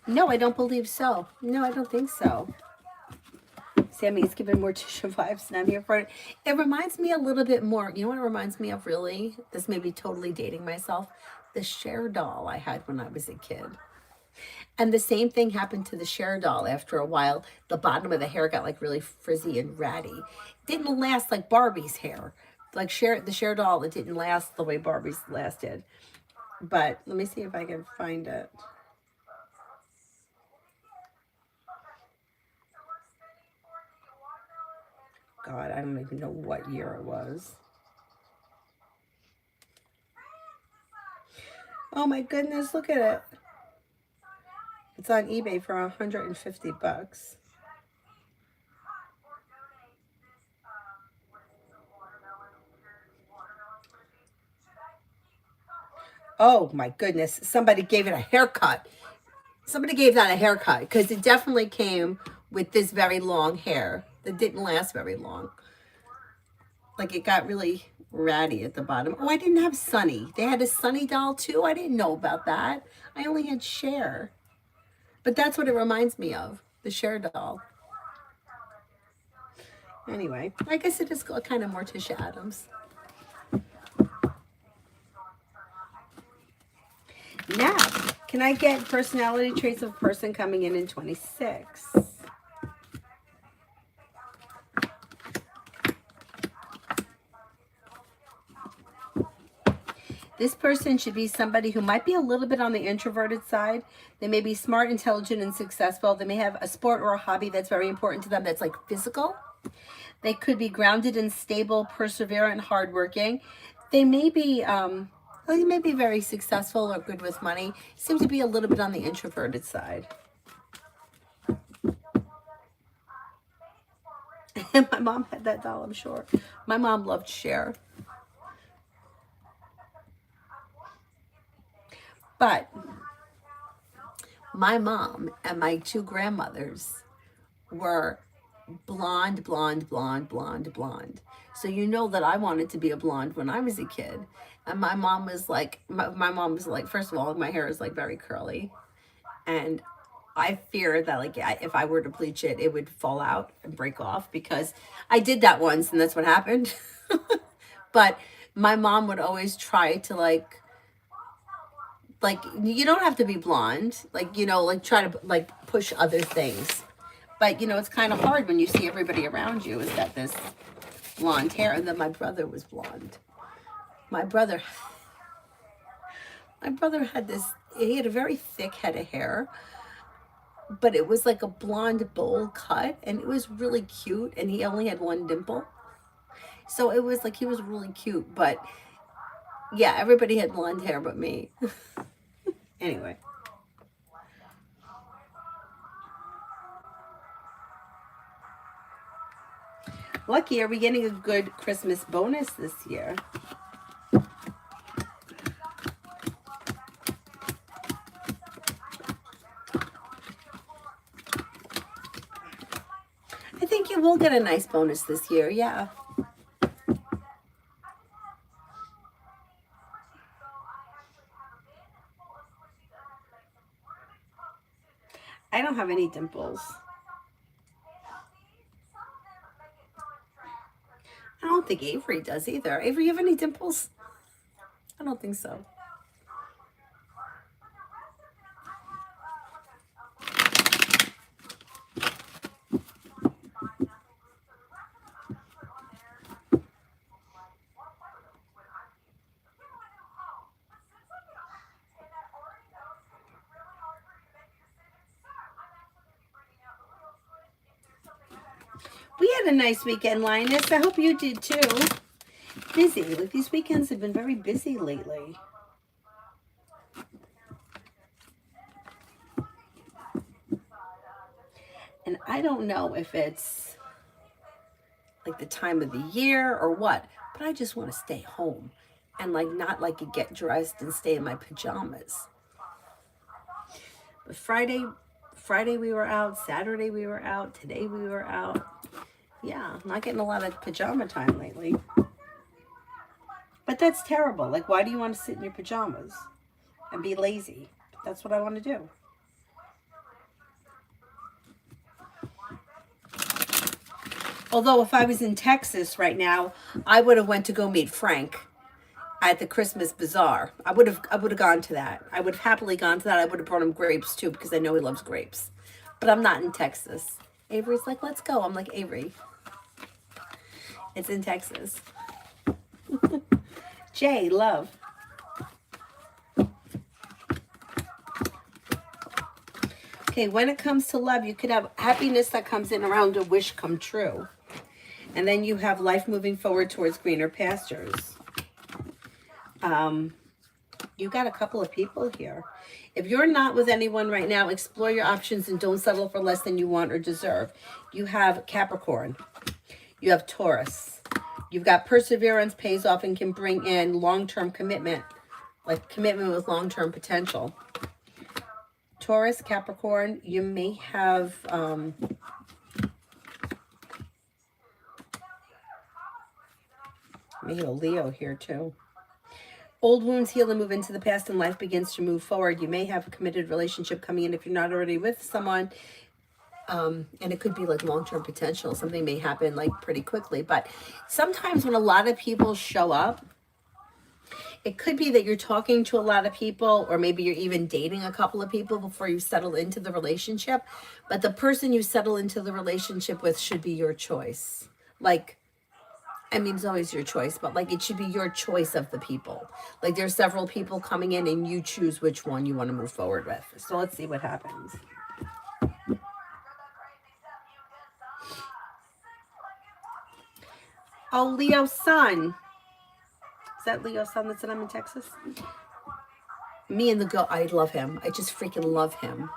No, I don't believe so. No, I don't think so. Sammy is giving mortician vibes, and I'm here for it. It reminds me a little bit more. You know what it reminds me of, really? This may be totally dating myself. The Cher doll I had when I was a kid. And the same thing happened to the Cher doll. After a while, the bottom of the hair got like really frizzy and ratty. It didn't last like Barbie's hair. Like the Cher doll, it didn't last the way Barbie's lasted. But let me see if I can find it. God, I don't even know what year it was. Oh my goodness, look at it. It's on eBay for $150. Oh my goodness, somebody gave it a haircut. Somebody gave that a haircut because it definitely came with this very long hair that didn't last very long. Like it got really ratty at the bottom. Oh, I didn't have Sunny. They had a Sunny doll too. I didn't know about that. I only had Cher. But that's what it reminds me of, the Cher doll. Anyway, I guess it is kind of Morticia Addams. Now, can I get personality traits of a person coming in 26? This person should be somebody who might be a little bit on the introverted side. They may be smart, intelligent, and successful. They may have a sport or a hobby that's very important to them that's like physical. They could be grounded and stable, perseverant, hardworking. They may be, they may be very successful or good with money. Seem to be a little bit on the introverted side. My mom had that doll, I'm sure. My mom loved Cher. But my mom and my two grandmothers were blonde. So you know that I wanted to be a blonde when I was a kid. And my mom was like, first of all, my hair is like very curly. And I fear that like if I were to bleach it, it would fall out and break off because I did that once and that's what happened. But my mom would always try to like you don't have to be blonde, like try to like push other things. But it's kind of hard when you see everybody around you has got this blonde hair. And then my brother was blonde. My brother had he had a very thick head of hair, but it was like a blonde bowl cut and it was really cute. And he only had one dimple. So it was like, he was really cute, but yeah, everybody had blonde hair but me. Anyway. Lucky, are we getting a good Christmas bonus this year? I think you will get a nice bonus this year, yeah. I don't have any dimples. I don't think Avery does either. Avery, you have any dimples? I don't think so. We had a nice weekend, Linus. I hope you did too. Busy. Like these weekends have been very busy lately. And I don't know if it's like the time of the year or what, but I just want to stay home and like not like get dressed and stay in my pajamas. But Friday Friday we were out, Saturday we were out, today we were out. Yeah, I'm not getting a lot of pajama time lately. But that's terrible. Like, why do you want to sit in your pajamas and be lazy? That's what I want to do. Although if I was in Texas right now, I would have went to go meet Frank at the Christmas bazaar. I would have gone to that. I would have happily gone to that. I would have brought him grapes too because I know he loves grapes. But I'm not in Texas. Avery's like, let's go. I'm like, Avery, it's in Texas. Jay, love. Okay, when it comes to love, you could have happiness that comes in around a wish come true. And then you have life moving forward towards greener pastures. You got a couple of people here. If you're not with anyone right now, explore your options and don't settle for less than you want or deserve. You have Capricorn. You have Taurus. You've got perseverance pays off and can bring in long-term commitment, like commitment with long-term potential. Taurus, Capricorn, you may have maybe a Leo here too. Old wounds heal and move into the past and life begins to move forward. You may have a committed relationship coming in if you're not already with someone. And it could be like long-term potential. Something may happen like pretty quickly. But sometimes when a lot of people show up, it could be that you're talking to a lot of people, or maybe you're even dating a couple of people before you settle into the relationship. But the person you settle into the relationship with should be your choice. Like, I mean, it's always your choice, but like it should be your choice of the people. Like there's several people coming in and you choose which one you want to move forward with. So let's see what happens. Oh, Leo Sun. Is that Leo Sun that said I'm in Texas? Me and the goat. I love him. I just freaking love him.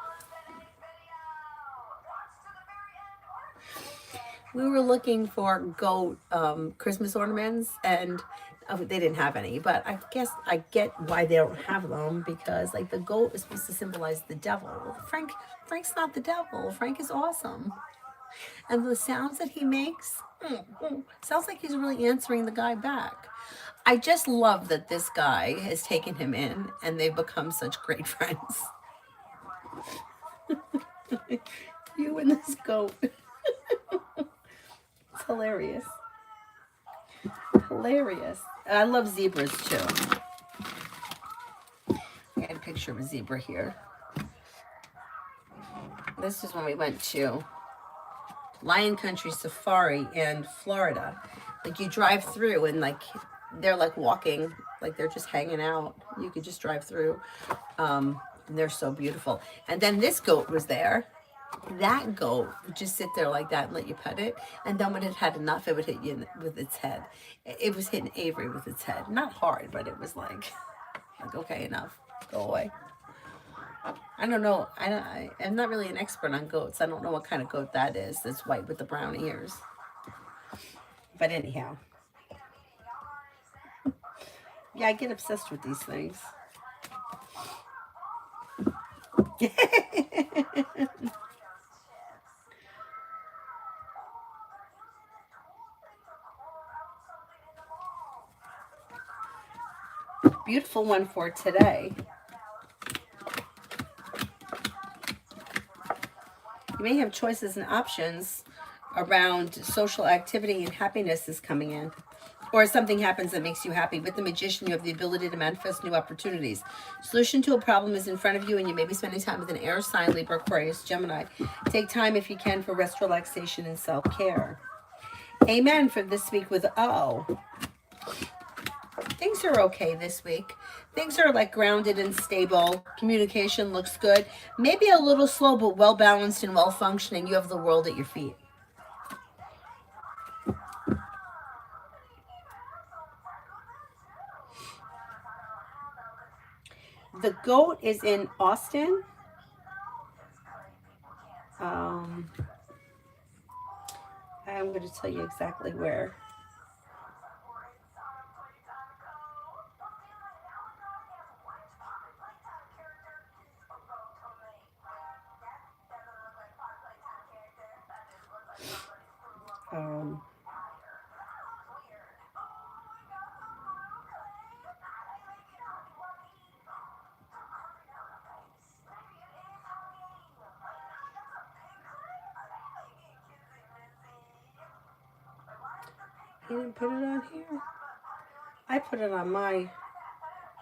We were looking for goat Christmas ornaments, and they didn't have any. But I guess I get why they don't have them, because like the goat is supposed to symbolize the devil. Frank's not the devil. Frank is awesome, and the sounds that he makes sounds like he's really answering the guy back. I just love that this guy has taken him in, and they've become such great friends. You and this goat. It's hilarious. Hilarious. I love zebras too. I got a picture of a zebra here. This is when we went to Lion Country Safari in Florida. Like you drive through and like they're like walking, like they're just hanging out. You could just drive through. And they're so beautiful. And then this goat was there. That goat would just sit there like that and let you pet it. And then when it had enough, it would hit you with its head. It was hitting Avery with its head. Not hard, but it was like okay, enough. Go away. I don't know. I'm not really an expert on goats. I don't know what kind of goat that is. That's white with the brown ears. But anyhow. Yeah, I get obsessed with these things. Beautiful one for today. You may have choices and options around social activity, and happiness is coming in. Or something happens that makes you happy. With the Magician, you have the ability to manifest new opportunities. Solution to a problem is in front of you, and you may be spending time with an air sign, Libra, Aquarius, Gemini. Take time if you can for rest, relaxation, and self-care. Amen for this week with O. Things are okay this week. Things are like grounded and stable. Communication looks good. Maybe a little slow, but well balanced and well functioning. You have the world at your feet. The goat is in Austin. I'm going to tell you exactly where. Um, he didn't put it on here. I put it on my.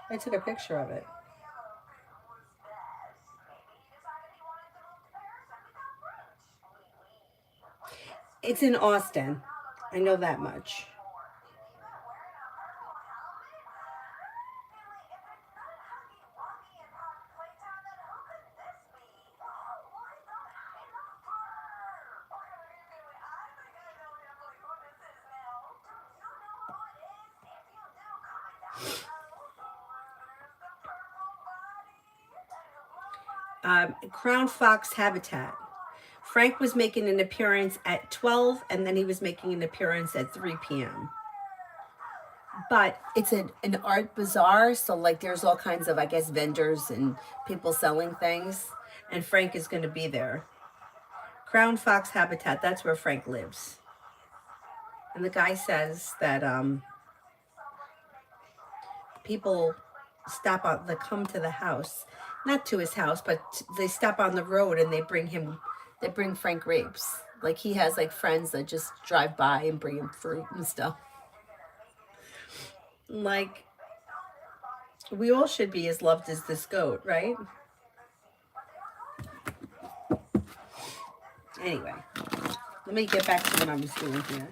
I took a picture of it. It's in Austin. I know that much. Crown Fox Habitat. Frank was making an appearance at 12, and then he was making an appearance at 3 p.m. But it's an art bazaar, so like there's all kinds of, I guess, vendors and people selling things, and Frank is going to be there. Crown Fox Habitat, that's where Frank lives. And the guy says that people stop on, they come to the house, not to his house, but they stop on the road and they bring Frank grapes. Like he has like friends that just drive by and bring him fruit and stuff. Like, we all should be as loved as this goat, right? Anyway, let me get back to what I was doing here.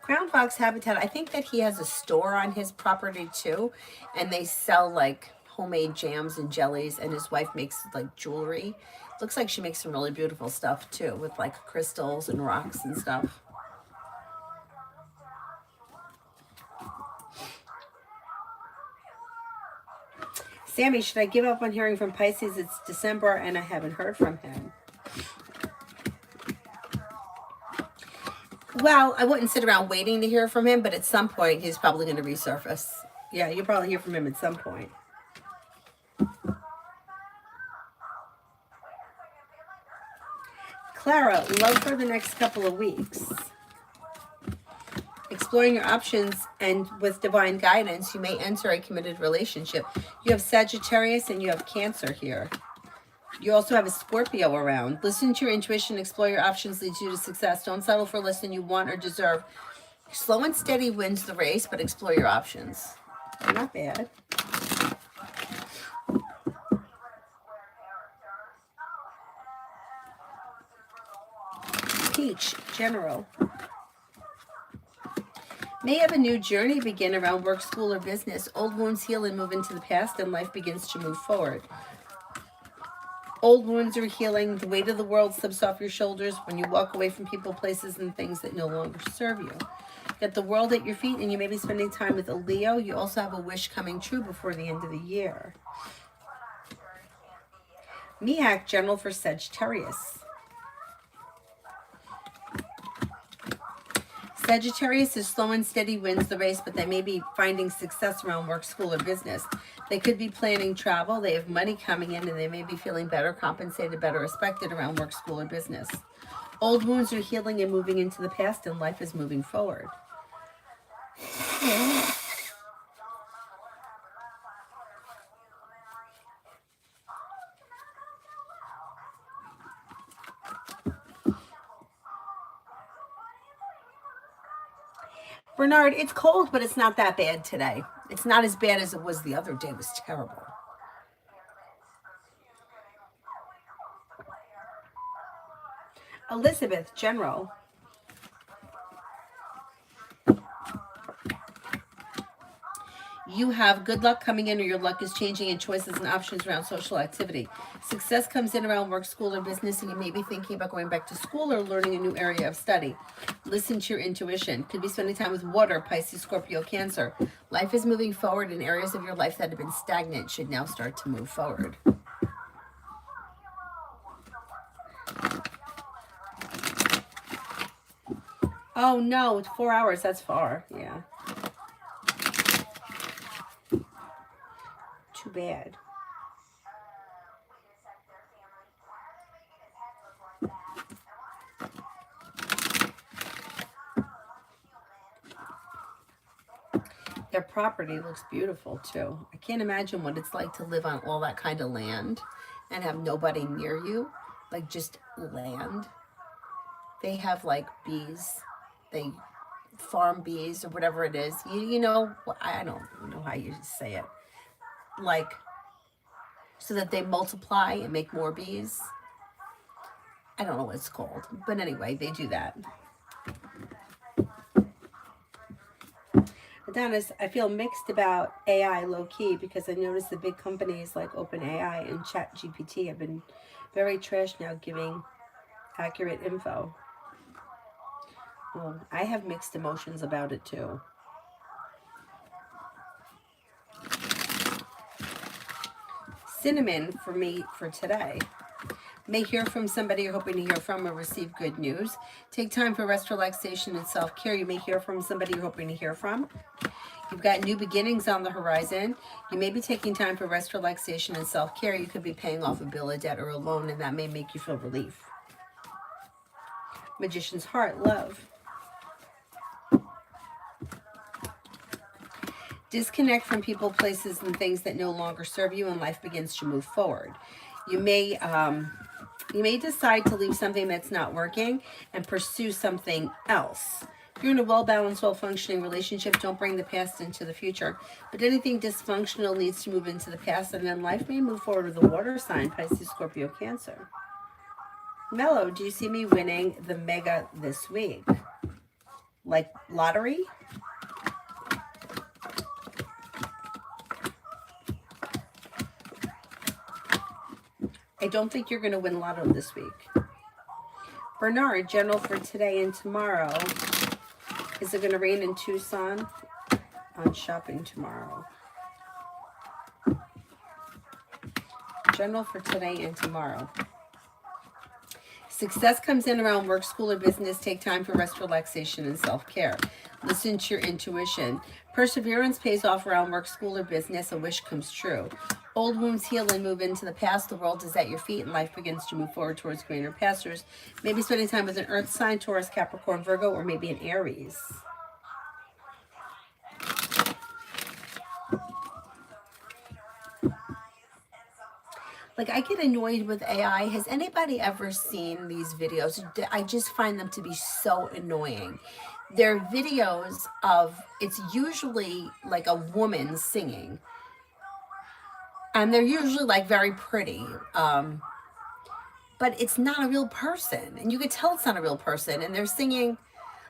Crown Fox Habitat, I think that he has a store on his property too, and they sell like homemade jams and jellies, and his wife makes like jewelry. Looks like she makes some really beautiful stuff too, with like crystals and rocks and stuff. Sammy, should I give up on hearing from Pisces? It's December and I haven't heard from him. Well, I wouldn't sit around waiting to hear from him, but at some point he's probably going to resurface. Yeah, you'll probably hear from him at some point. Clara, love for the next couple of weeks. Exploring your options, and with divine guidance, you may enter a committed relationship. You have Sagittarius and you have Cancer here. You also have a Scorpio around. Listen to your intuition, explore your options, leads you to success. Don't settle for less than you want or deserve. Slow and steady wins the race, but explore your options. Not bad. Peach, General. May have a new journey begin around work, school, or business. Old wounds heal and move into the past, and life begins to move forward. Old wounds are healing. The weight of the world slips off your shoulders when you walk away from people, places, and things that no longer serve you. Get the world at your feet, and you may be spending time with a Leo. You also have a wish coming true before the end of the year. Mihak, General for Sagittarius. Sagittarius is slow and steady wins the race, but they may be finding success around work, school, or business. They could be planning travel. They have money coming in, and they may be feeling better compensated, better respected around work, school, or business. Old wounds are healing and moving into the past, and life is moving forward. Bernard, it's cold, but it's not that bad today. It's not as bad as it was the other day. It was terrible. Elizabeth, General. You have good luck coming in, or your luck is changing, and choices and options around social activity. Success comes in around work, school, or business, and you may be thinking about going back to school or learning a new area of study. Listen to your intuition. Could be spending time with water, Pisces, Scorpio, Cancer. Life is moving forward, and areas of your life that have been stagnant should now start to move forward. Oh no, it's 4 hours. That's far. Yeah. Too bad. Their property looks beautiful too. I can't imagine what it's like to live on all that kind of land and have nobody near you, like just land. They have like bees. They farm bees or whatever it is. You know, I don't know how you say it. Like, so that they multiply and make more bees. I don't know what it's called. But anyway, they do that. Adonis, I feel mixed about AI low key because I noticed the big companies like OpenAI and ChatGPT have been very trash now giving accurate info. Well, I have mixed emotions about it too. Cinnamon for me for today. May hear from somebody you're hoping to hear from or receive good news. Take time for rest, relaxation, and self-care. You may hear from somebody you're hoping to hear from. You've got new beginnings on the horizon. You may be taking time for rest, relaxation, and self-care. You could be paying off a bill, a debt, or a loan, and that may make you feel relief. Magician's heart, love. Disconnect from people, places, and things that no longer serve you, and life begins to move forward. You may decide to leave something that's not working and pursue something else. If you're in a well-balanced, well-functioning relationship, don't bring the past into the future. But anything dysfunctional needs to move into the past, and then life may move forward with a water sign, Pisces, Scorpio, Cancer. Mello, do you see me winning the mega this week? Like lottery? I don't think you're going to win lotto this week. Bernard, general for today and tomorrow. Is it going to rain in Tucson? On shopping tomorrow. General for today and tomorrow. Success comes in around work, school, or business. Take time for rest, relaxation, and self-care. Listen to your intuition. Perseverance pays off around work, school, or business. A wish comes true. Old wounds heal and move into the past. The world is at your feet and life begins to move forward towards greener pastures. Maybe spending time with an earth sign, Taurus, Capricorn, Virgo, or maybe an Aries. Like, I get annoyed with AI. Has anybody ever seen these videos? I just find them to be so annoying. They're videos of, it's usually like a woman singing. And they're usually like very pretty. But it's not a real person. And you could tell it's not a real person. And they're singing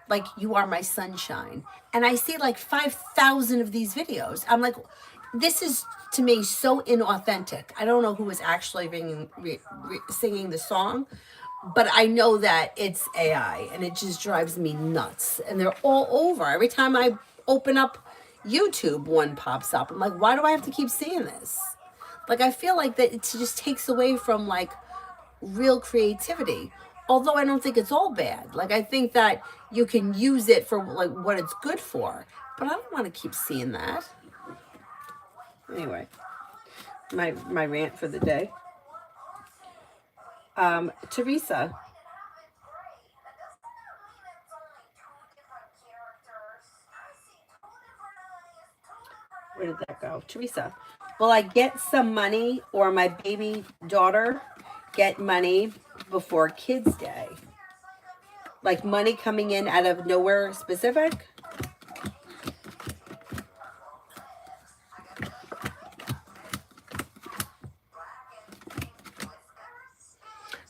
like, "You Are My Sunshine." And I see like 5,000 of these videos. I'm like, this is to me so inauthentic. I don't know who is actually singing the song, but I know that it's AI and it just drives me nuts. And they're all over. Every time I open up YouTube, one pops up. I'm like, why do I have to keep seeing this? Like, I feel like that it just takes away from like real creativity. Although I don't think it's all bad. Like, I think that you can use it for like what it's good for, but I don't want to keep seeing that. Anyway, my rant for the day. Teresa. Where did that go? Teresa. Will I get some money or my baby daughter get money before Kids Day? Like money coming in out of nowhere specific?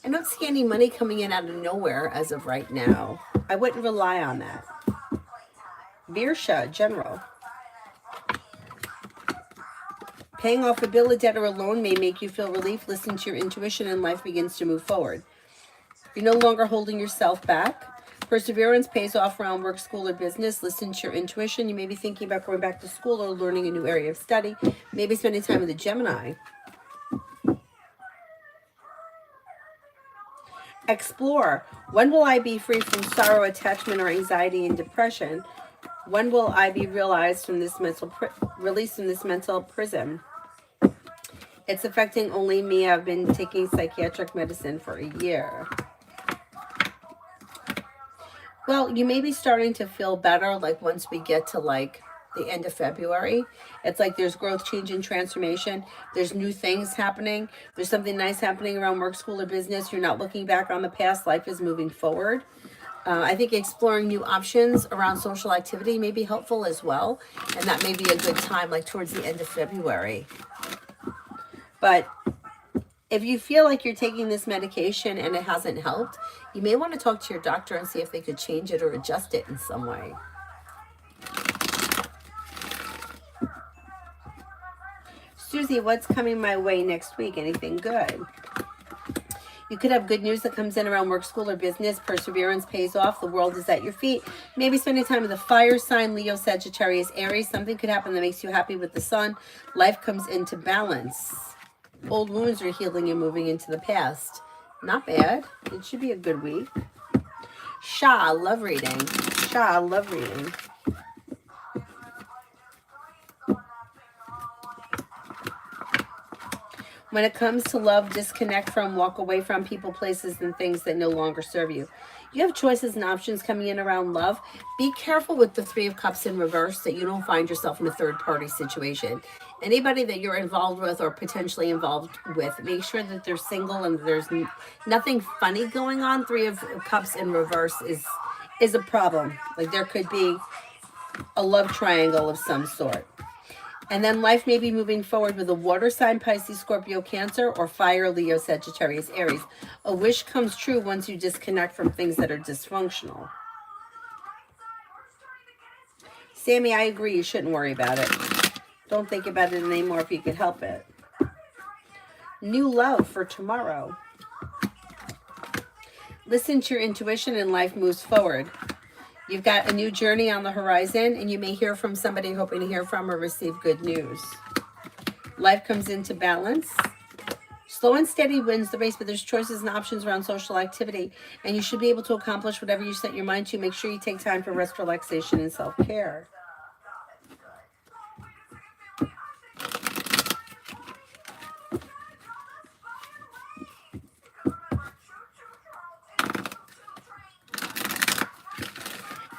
I don't see any money coming in out of nowhere as of right now. I wouldn't rely on that. Virsha, general. Paying off a bill, a debt, or a loan may make you feel relief. Listen to your intuition and life begins to move forward. You're no longer holding yourself back. Perseverance pays off around work, school, or business. Listen to your intuition. You may be thinking about going back to school or learning a new area of study. Maybe spending time with a Gemini. Explore. When will I be free from sorrow, attachment, or anxiety and depression? When will I be released from this mental prison? It's affecting only me. I've been taking psychiatric medicine for a year. Well, you may be starting to feel better, like once we get to like the end of February. It's like there's growth, change, and transformation. There's new things happening. There's something nice happening around work, school, or business. You're not looking back on the past. Life is moving forward. I think exploring new options around social activity may be helpful as well. And that may be a good time, like towards the end of February. But if you feel like you're taking this medication and it hasn't helped, you may want to talk to your doctor and see if they could change it or adjust it in some way. Susie, what's coming my way next week? Anything good? You could have good news that comes in around work, school, or business. Perseverance pays off. The world is at your feet. Maybe spending time with a fire sign, Leo, Sagittarius, Aries. Something could happen that makes you happy with the sun. Life comes into balance. Old wounds are healing and moving into the past. Not bad. It should be a good week. Shah, love reading. Shah, love reading. When it comes to love, disconnect from, walk away from people, places, and things that no longer serve you. You have choices and options coming in around love. Be careful with the Three of Cups in reverse that you don't find yourself in a third-party situation. Anybody that you're involved with or potentially involved with, make sure that they're single and there's nothing funny going on. Three of Cups in reverse is a problem. Like there could be a love triangle of some sort. And then life may be moving forward with a water sign, Pisces, Scorpio, Cancer, or fire, Leo, Sagittarius, Aries. A wish comes true once you disconnect from things that are dysfunctional. Sammy, I agree. You shouldn't worry about it. Don't think about it anymore if you could help it. New love for tomorrow. Listen to your intuition and life moves forward. You've got a new journey on the horizon, and you may hear from somebody hoping to hear from or receive good news. Life comes into balance. Slow and steady wins the race, but there's choices and options around social activity, and you should be able to accomplish whatever you set your mind to. Make sure you take time for rest, relaxation, and self-care.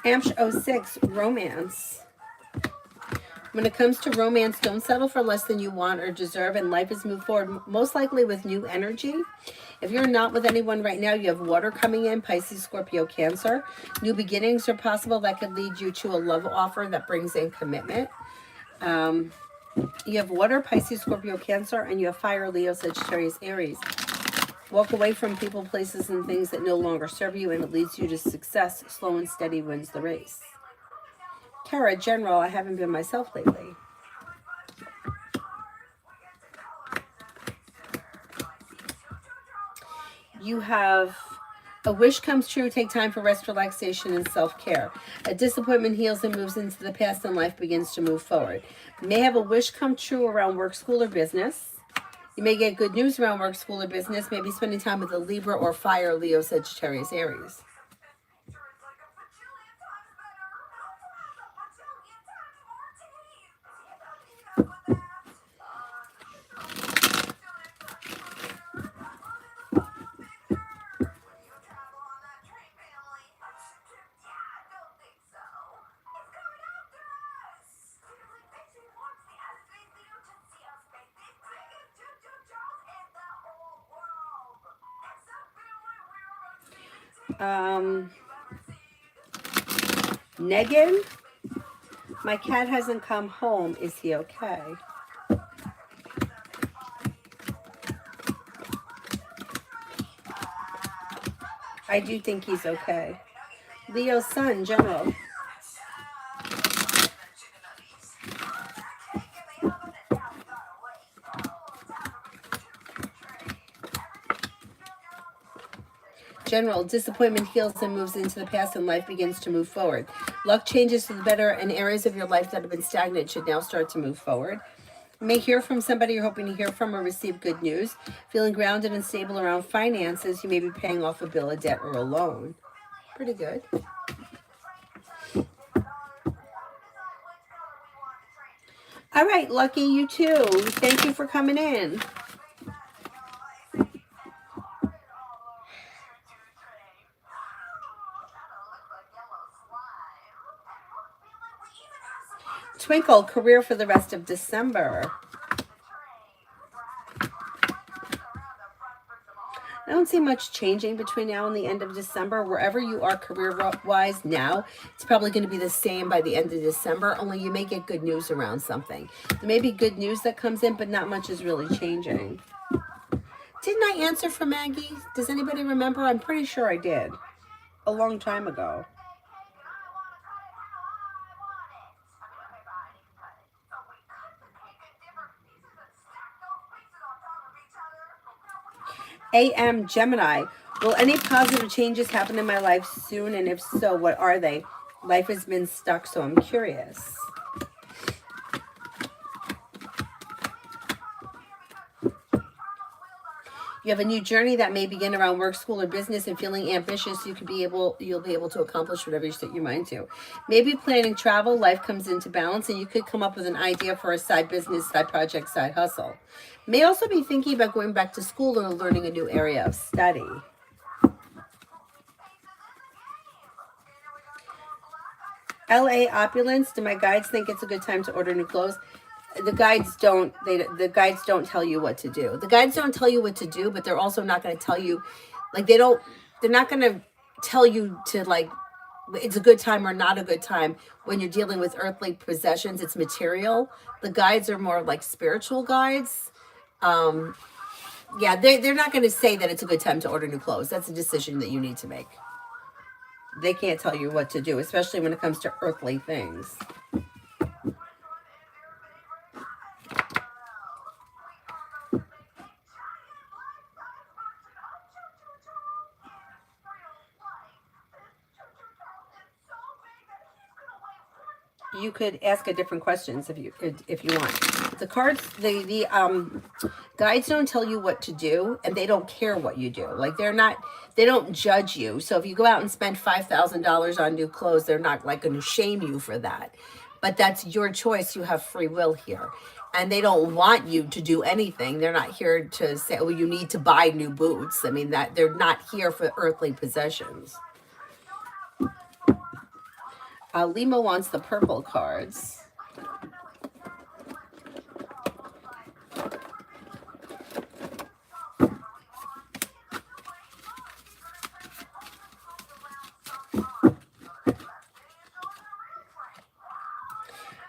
Amsh 06, romance. When it comes to romance, don't settle for less than you want or deserve, and life is moved forward, most likely with new energy. If you're not with anyone right now, you have water coming in, Pisces, Scorpio, Cancer. New beginnings are possible that could lead you to a love offer that brings in commitment. You have water, Pisces, Scorpio, Cancer, and you have fire, Leo, Sagittarius, Aries. Walk away from people, places, and things that no longer serve you, and it leads you to success. Slow and steady wins the race. Kara, general, I haven't been myself lately. You have a wish comes true. Take time for rest, relaxation, and self-care. A disappointment heals and moves into the past, and life begins to move forward. You may have a wish come true around work, school, or business. You may get good news around work, school, or business. Maybe spending time with a Libra or fire, Leo, Sagittarius, Aries. Negan, my cat hasn't come home. Is he okay? I do think he's okay. Leo, sun, general. General, disappointment heals and moves into the past, and life begins to move forward. Luck changes to the better, and areas of your life that have been stagnant should now start to move forward. You may hear from somebody you're hoping to hear from or receive good news. Feeling grounded and stable around finances, you may be paying off a bill, a debt, or a loan. Pretty good. All right, Lucky, you too. Thank you for coming in. Twinkle, career for the rest of December. I don't see much changing between now and the end of December. Wherever you are career-wise now, it's probably going to be the same by the end of December, only you may get good news around something. There may be good news that comes in, but not much is really changing. Didn't I answer for Maggie? Does anybody remember? I'm pretty sure I did. A long time ago. AM Gemini, will any positive changes happen in my life soon? And if so, what are they? Life has been stuck, so I'm curious. You have a new journey that may begin around work, school, or business, and feeling ambitious, you'll be able to accomplish whatever you set your mind to. Maybe planning travel, life comes into balance, and you could come up with an idea for a side business, side project, side hustle. May also be thinking about going back to school or learning a new area of study. LA Opulence, do my guides think it's a good time to order new clothes? The guides don't tell you what to do. The guides don't tell you what to do, but they're also not going to tell you, like, they're not going to tell you to, like, it's a good time or not a good time. When you're dealing with earthly possessions, it's material. The guides are more like spiritual guides. Yeah, they're not going to say that it's a good time to order new clothes. That's a decision that you need to make. They can't tell you what to do, especially when it comes to earthly things. You could ask a different questions if you want. The cards, the guides don't tell you what to do, and they don't care what you do. Like, they don't judge you. So if you go out and spend $5,000 on new clothes, they're not like going to shame you for that. But that's your choice. You have free will here. And they don't want you to do anything. They're not here to say, oh, you need to buy new boots. I mean, that they're not here for earthly possessions. Lima wants the purple cards.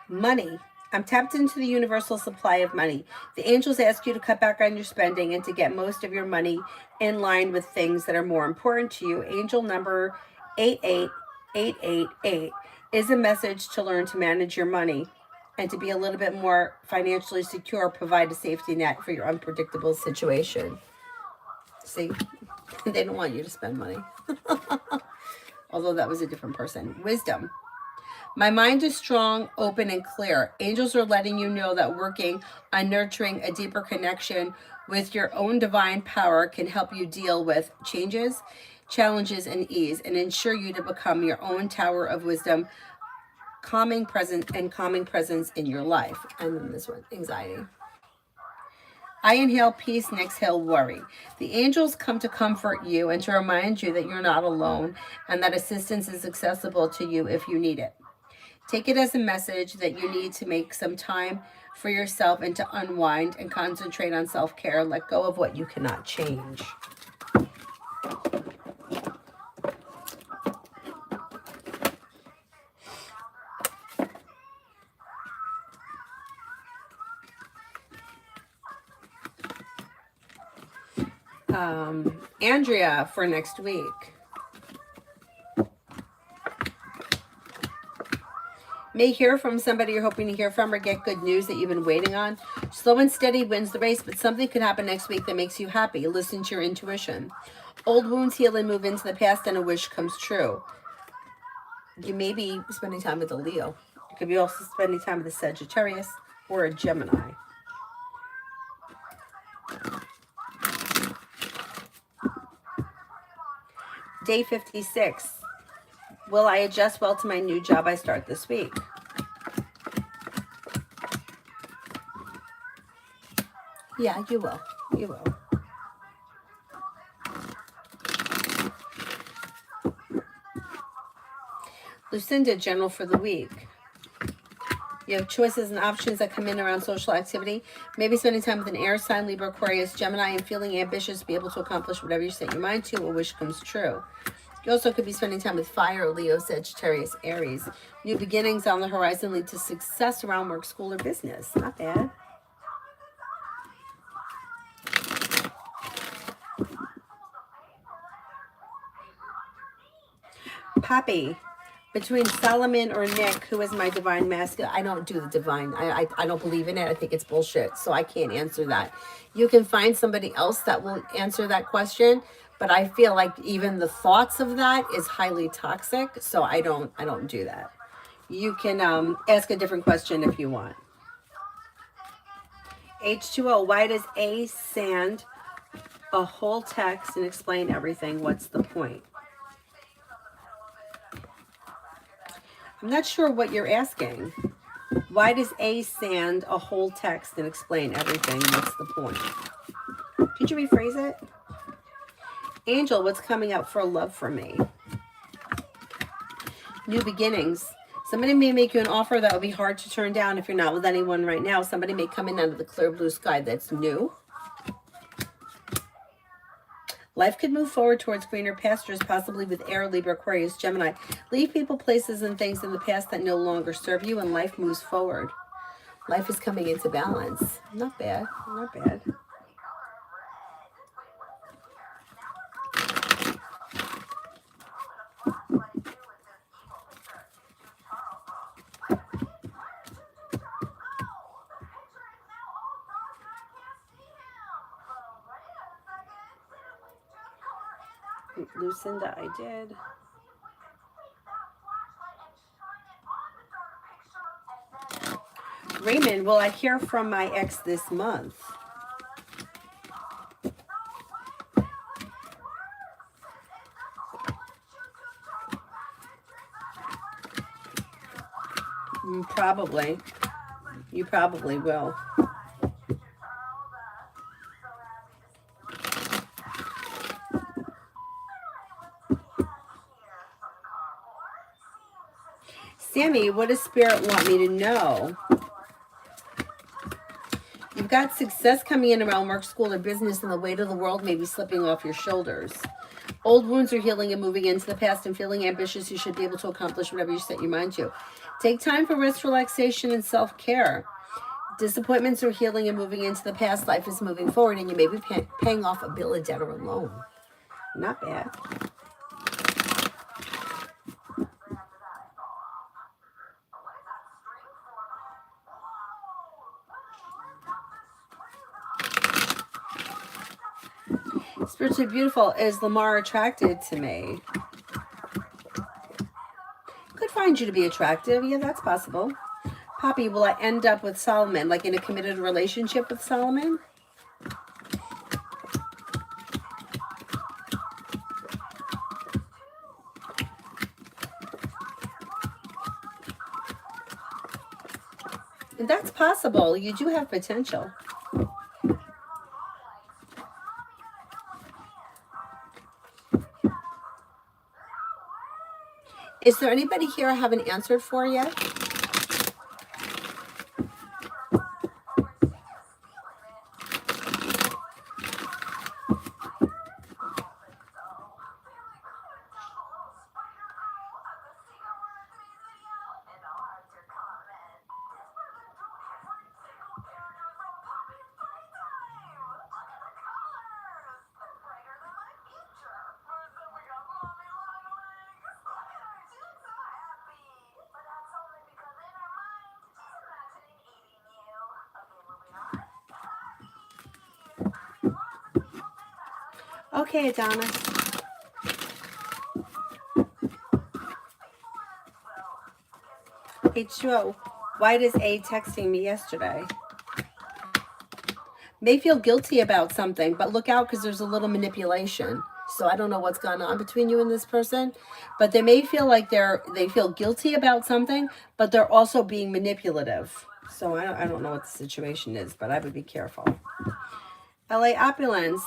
Money. I'm tapped into the universal supply of money. The angels ask you to cut back on your spending and to get most of your money in line with things that are more important to you. Angel number 88888 is a message to learn to manage your money and to be a little bit more financially secure, provide a safety net for your unpredictable situation. See, they don't want you to spend money. Although that was a different person. Wisdom. My mind is strong, open, and clear. Angels are letting you know that working on nurturing a deeper connection with your own divine power can help you deal with changes, challenges, and ease, and ensure you to become your own tower of wisdom, calming presence in your life. And then this one, anxiety. I inhale peace and exhale worry. The angels come to comfort you and to remind you that you're not alone and that assistance is accessible to you if you need it. Take it as a message that you need to make some time for yourself and to unwind and concentrate on self-care. Let go of what you cannot change. Andrea for next week. May hear from somebody you're hoping to hear from or get good news that you've been waiting on. Slow and steady wins the race, but something could happen next week that makes you happy. Listen to your intuition. Old wounds heal and move into the past, and a wish comes true. You may be spending time with a Leo. You could be also spending time with a Sagittarius or a Gemini. Day 56. Will I adjust well to my new job I start this week? Yeah, you will. You will. Lucinda, general for the week. You have choices and options that come in around social activity. Maybe spending time with an air sign, Libra, Aquarius, Gemini, and feeling ambitious to be able to accomplish whatever you set your mind to or wish comes true. You also could be spending time with fire, Leo, Sagittarius, Aries. New beginnings on the horizon lead to success around work, school, or business. Not bad. Poppy, between Solomon or Nick, who is my divine masculine? I don't do the divine. I don't believe in it. I think it's bullshit. So I can't answer that. You can find somebody else that will answer that question. But I feel like even the thoughts of that is highly toxic. So I don't do that. You can ask a different question if you want. H2O, why does A sand a whole text and explain everything? What's the point? I'm not sure what you're asking. Why does A sand a whole text and explain everything? What's the point? Could you rephrase it? Angel, what's coming up for love for me? New beginnings. Somebody may make you an offer that will be hard to turn down if you're not with anyone right now. Somebody may come in under the clear blue sky that's new. Life could move forward towards greener pastures, possibly with air, Libra, Aquarius, Gemini. Leave people, places, and things in the past that no longer serve you, and life moves forward. Life is coming into balance. Not bad. Not bad. Lucinda, I did. Raymond, will I hear from my ex this month? Probably. You probably will. Sammy, what does Spirit want me to know? You've got success coming in around work, school, or business, and the weight of the world may be slipping off your shoulders. Old wounds are healing and moving into the past, and feeling ambitious, you should be able to accomplish whatever you set your mind to. Take time for rest, relaxation, and self-care. Disappointments are healing and moving into the past. Life is moving forward, and you may be paying off a bill of debt or a loan. Not bad. Spiritually beautiful. Is Lamar attracted to me? Could find you to be attractive. Yeah, that's possible. Poppy, will I end up with Solomon, like in a committed relationship with Solomon? And that's possible. You do have potential. Is there anybody here I haven't answered for yet? Okay, Adonis. H2O, why does A texting me yesterday? May feel guilty about something, but look out because there's a little manipulation. So I don't know what's going on between you and this person, but they may feel like they feel guilty about something, but they're also being manipulative. So I don't know what the situation is, but I would be careful. LA Opulence.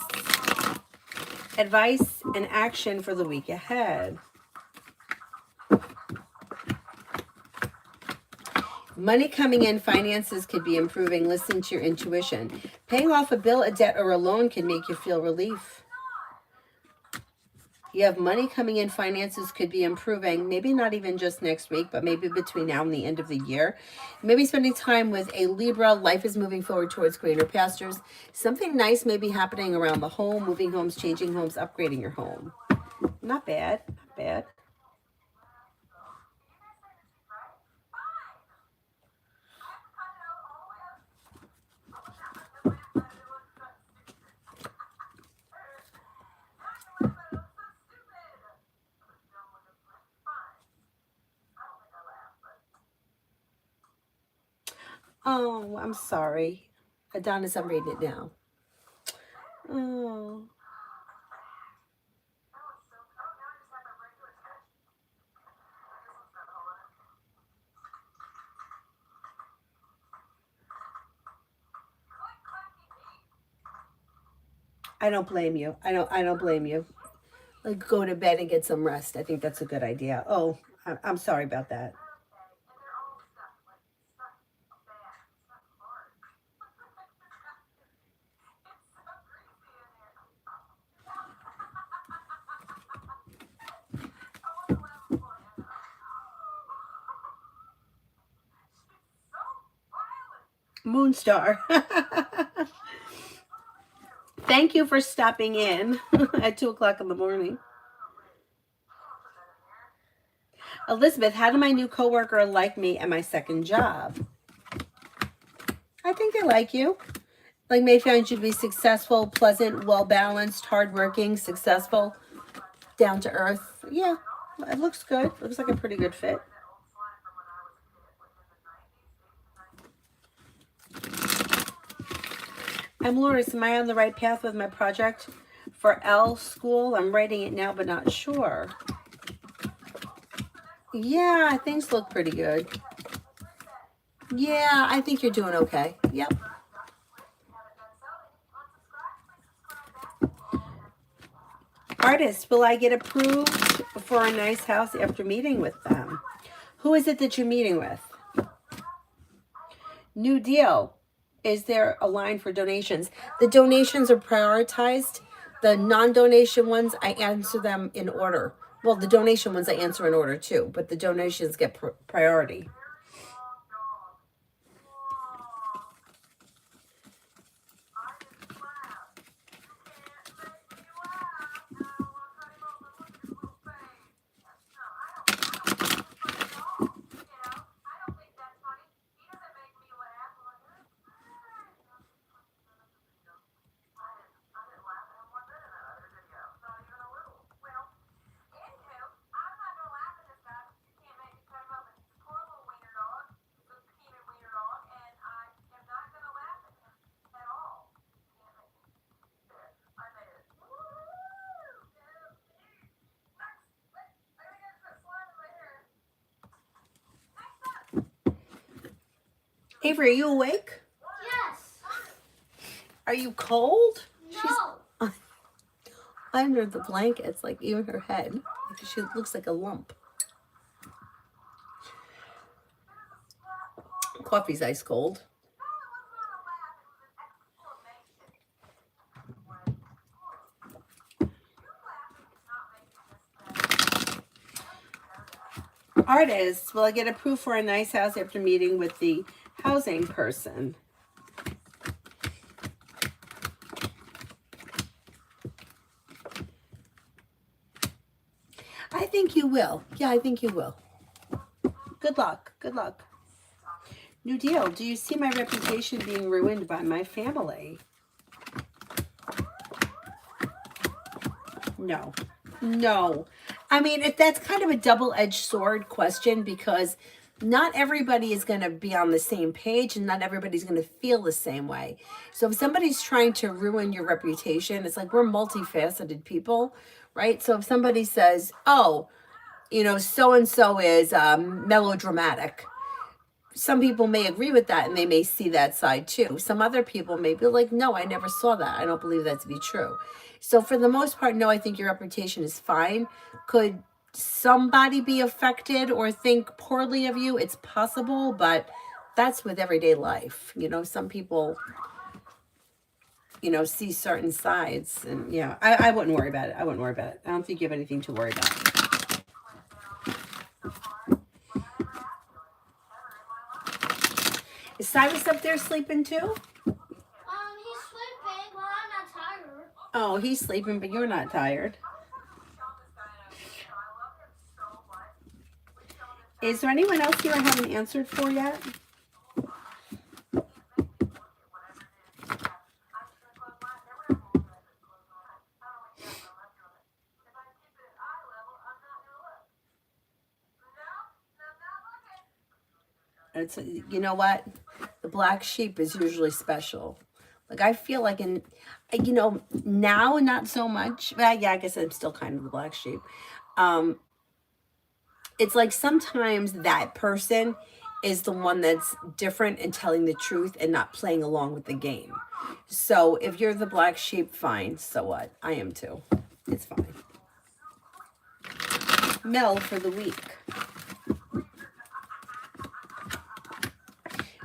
Advice and action for the week ahead. Money coming in, finances could be improving. Listen to your intuition. Paying off a bill, a debt, or a loan can make you feel relief. You have money coming in, finances could be improving, maybe not even just next week, but maybe between now and the end of the year. Maybe spending time with a Libra. Life is moving forward towards greener pastures. Something nice may be happening around the home, moving homes, changing homes, upgrading your home. Not bad, not bad. Oh, I'm sorry. Adonis, I'm reading it now. Oh. I don't blame you. I don't blame you. Like, go to bed and get some rest. I think that's a good idea. Oh, I'm sorry about that. Moonstar. Thank you for stopping in at 2 o'clock in the morning. Elizabeth, how did my new coworker like me at my second job? I think they like you. Like, may find you to be successful, pleasant, well-balanced, hardworking, successful, down to earth. Yeah, it looks good. Looks like a pretty good fit. I'm Loris. Am I on the right path with my project for L school? I'm writing it now, but not sure. Yeah, things look pretty good. Yeah, I think you're doing okay. Yep. Artist, will I get approved for a nice house after meeting with them? Who is it that you're meeting with? New deal. Is there a line for donations? The donations are prioritized. The non-donation ones, I answer them in order. Well, the donation ones I answer in order too, but the donations get priority. Avery, are you awake? Yes. Are you cold? No. Under the blankets, like even her head. She looks like a lump. Coffee's ice cold. Artist, will I get approved for a nice house after meeting with the housing person? I think you will. Yeah, I think you will. Good luck. Good luck. New deal. Do you see my reputation being ruined by my family? No. No. I mean, that's kind of a double-edged sword question, because not everybody is going to be on the same page and not everybody's going to feel the same way. So if somebody's trying to ruin your reputation, it's like, we're multifaceted people, right? So if somebody says, oh, so-and-so is melodramatic, some people may agree with that and they may see that side too. Some other people may be like, no, I never saw that. I don't believe that to be true. So for the most part, no, I think your reputation is fine. Could somebody be affected or think poorly of you? It's possible, but that's with everyday life. You know, some people, you know, see certain sides, and yeah, I wouldn't worry about it. I wouldn't worry about it. I don't think you have anything to worry about. Is Cyrus up there sleeping too? He's sleeping, but I'm not tired. Oh, he's sleeping, but you're not tired. Is there anyone else here I haven't answered for yet? It's, you know what? The black sheep is usually special. Like, I feel like you know, now not so much. Well, yeah, I guess I'm still kind of the black sheep. It's like sometimes that person is the one that's different and telling the truth and not playing along with the game. So if you're the black sheep, fine. So what? I am too. It's fine. Mel for the week.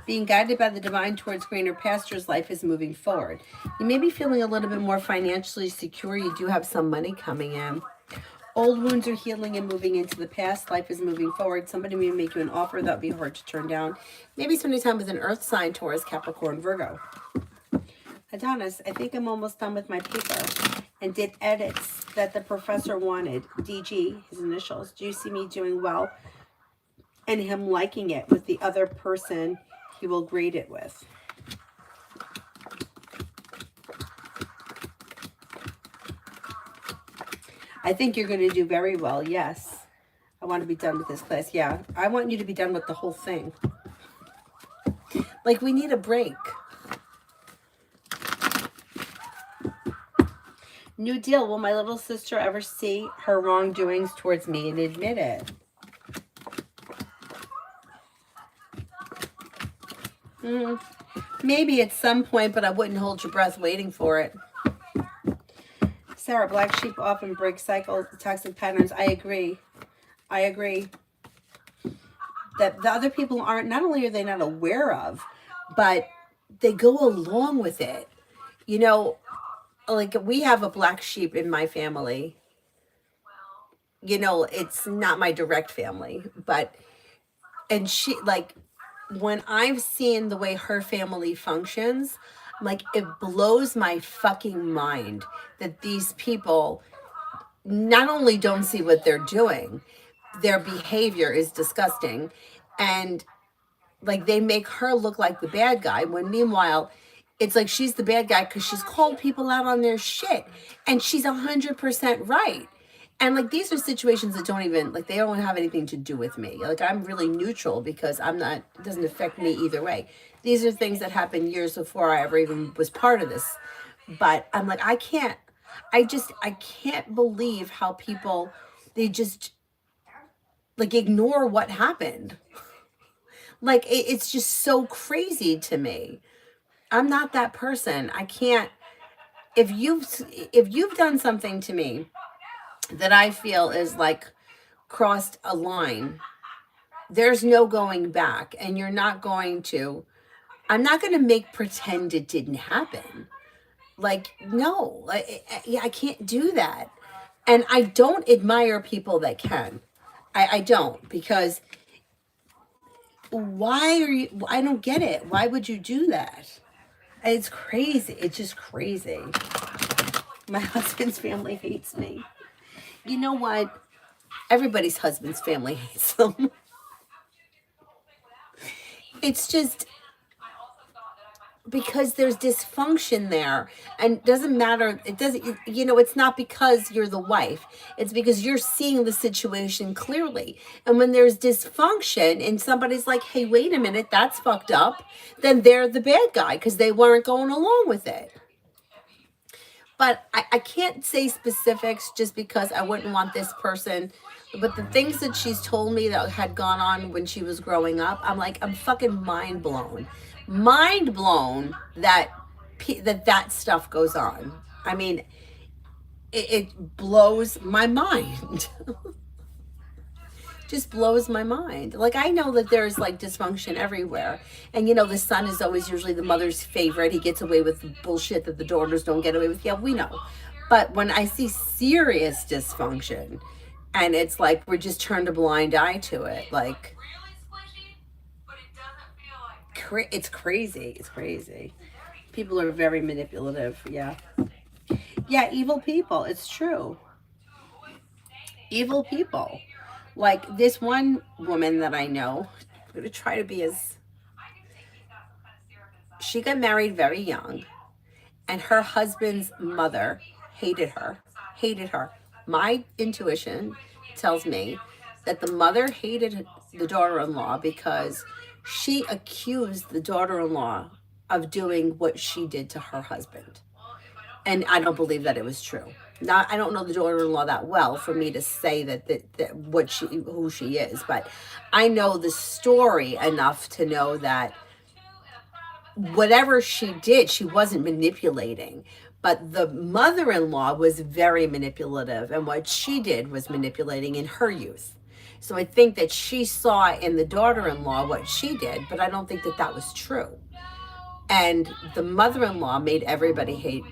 Being guided by the divine towards greener pastures, life is moving forward. You may be feeling a little bit more financially secure. You do have some money coming in. Old wounds are healing and moving into the past. Life is moving forward. Somebody may make you an offer that would be hard to turn down. Maybe spending time with an earth sign, Taurus, Capricorn, Virgo. Adonis, I think I'm almost done with my paper and did edits that the professor wanted. DG, his initials. Do you see me doing well and him liking it with the other person he will grade it with? I think you're going to do very well. Yes. I want to be done with this class. Yeah. I want you to be done with the whole thing. Like, we need a break. New deal. Will my little sister ever see her wrongdoings towards me and admit it? Maybe at some point, but I wouldn't hold your breath waiting for it. Sarah, black sheep often break cycle toxic patterns. I agree. I agree. That the other people aren't, not only are they not aware of, but they go along with it. You know, like, we have a black sheep in my family. You know, it's not my direct family, but, and she, like, when I've seen the way her family functions, like, it blows my fucking mind that these people not only don't see what they're doing, their behavior is disgusting. And, like, they make her look like the bad guy, when meanwhile, it's like she's the bad guy because she's called people out on their shit. And she's 100% right. And, like, these are situations that don't even, like, they don't have anything to do with me. Like, I'm really neutral because I'm not, it doesn't affect me either way. These are things that happened years before I ever even was part of this. But I'm like, I can't believe how people, they just, like, ignore what happened. Like, it's just so crazy to me. I'm not that person. I can't, if you've done something to me that I feel is, like, crossed a line, there's no going back, and you're not going to, I'm not going to make pretend it didn't happen. Like, no, I can't do that. And I don't admire people that can. I don't, because why are you, I don't get it. Why would you do that? It's crazy. It's just crazy. My husband's family hates me. You know what? Everybody's husband's family hates them. It's just because there's dysfunction there, and it doesn't matter. It doesn't, you know, it's not because you're the wife. It's because you're seeing the situation clearly. And when there's dysfunction and somebody's like, hey, wait a minute, that's fucked up, then they're the bad guy because they weren't going along with it. But I can't say specifics just because I wouldn't want this person. But the things that she's told me that had gone on when she was growing up, I'm like, I'm fucking mind blown. Mind blown that stuff goes on. I mean, it blows my mind. just blows my mind. Like, I know that there's like dysfunction everywhere. And you know, the son is always usually the mother's favorite. He gets away with bullshit that the daughters don't get away with. Yeah, we know. But when I see serious dysfunction and it's like we're just turned a blind eye to it, like it's crazy. It's crazy. People are very manipulative. Yeah. Yeah, evil people. It's true. Evil people. Like this one woman that I know, I'm going to try to be as. She got married very young, and her husband's mother hated her. Hated her. My intuition tells me that the mother hated the daughter in law because she accused the daughter in law of doing what she did to her husband. And I don't believe that it was true. Not, I don't know the daughter-in-law that well for me to say that what she, who she is, but I know the story enough to know that whatever she did, she wasn't manipulating. But the mother-in-law was very manipulative, and what she did was manipulating in her youth. So I think that she saw in the daughter-in-law what she did, but I don't think that that was true. And the mother-in-law made everybody hate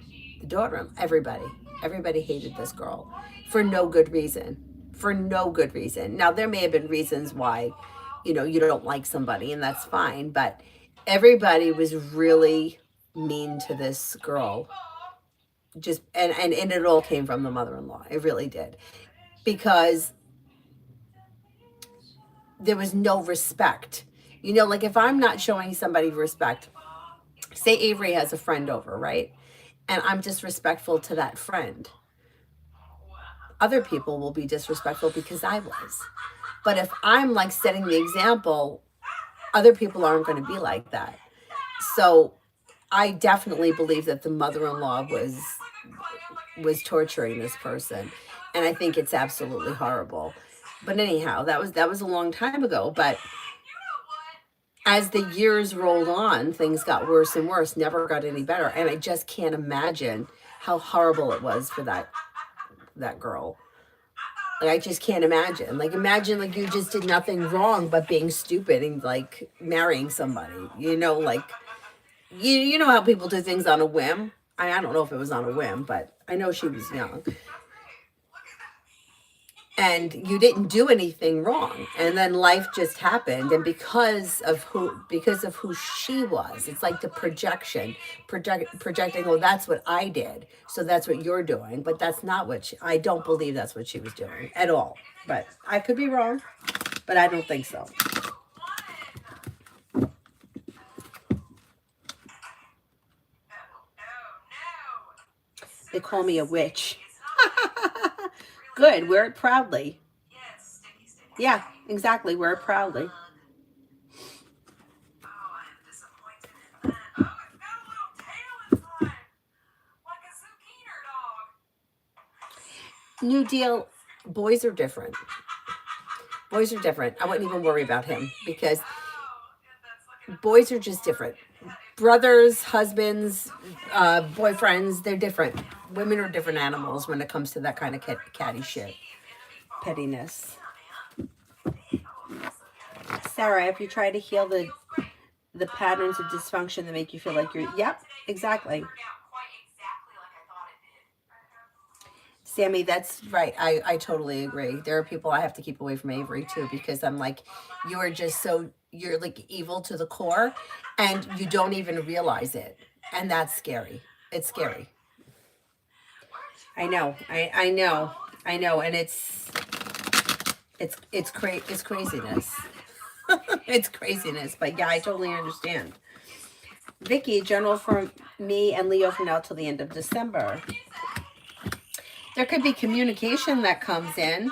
the daughter. Everybody hated this girl for no good reason. For no good reason. Now, there may have been reasons why, you know, you don't like somebody, and that's fine. But everybody was really mean to this girl. Just and it all came from the mother-in-law. It really did. Because there was no respect. You know, like if I'm not showing somebody respect, say Avery has a friend over, right? And I'm disrespectful to that friend. Other people will be disrespectful because I was. But if I'm like setting the example, other people aren't going to be like that. So I definitely believe that the mother-in-law was torturing this person. And I think it's absolutely horrible. But anyhow, that was a long time ago. But as the years rolled on, things got worse and worse, never got any better. And I just can't imagine how horrible it was for that girl. Like, I just can't imagine. Like, imagine like you just did nothing wrong but being stupid and like marrying somebody. You know, like you know how people do things on a whim. I don't know if it was on a whim, but I know she was young. And you didn't do anything wrong, and then life just happened, and because of who she was, it's like the projecting, oh, that's what I did, so that's what you're doing. But that's not what I don't believe that's what she was doing at all. But I could be wrong, but I don't think so. They call me a witch. Good, wear it proudly. Yeah, exactly, wear it proudly. New Deal, boys are different. Boys are different. I wouldn't even worry about him because boys are just different. Brothers, husbands, boyfriends, they're different. Women are different animals when it comes to that kind of catty shit. Pettiness. Sarah, if you try to heal the patterns of dysfunction that make you feel like you're... Yep, exactly. Sammy, that's right. I totally agree. There are people I have to keep away from Avery too, because I'm like, you are just so... You're like evil to the core and you don't even realize it. And that's scary. It's scary. I know. I know. And it's craziness. It's craziness. But yeah, I totally understand. Vicky, general for me and Leo from now till the end of December. There could be communication that comes in.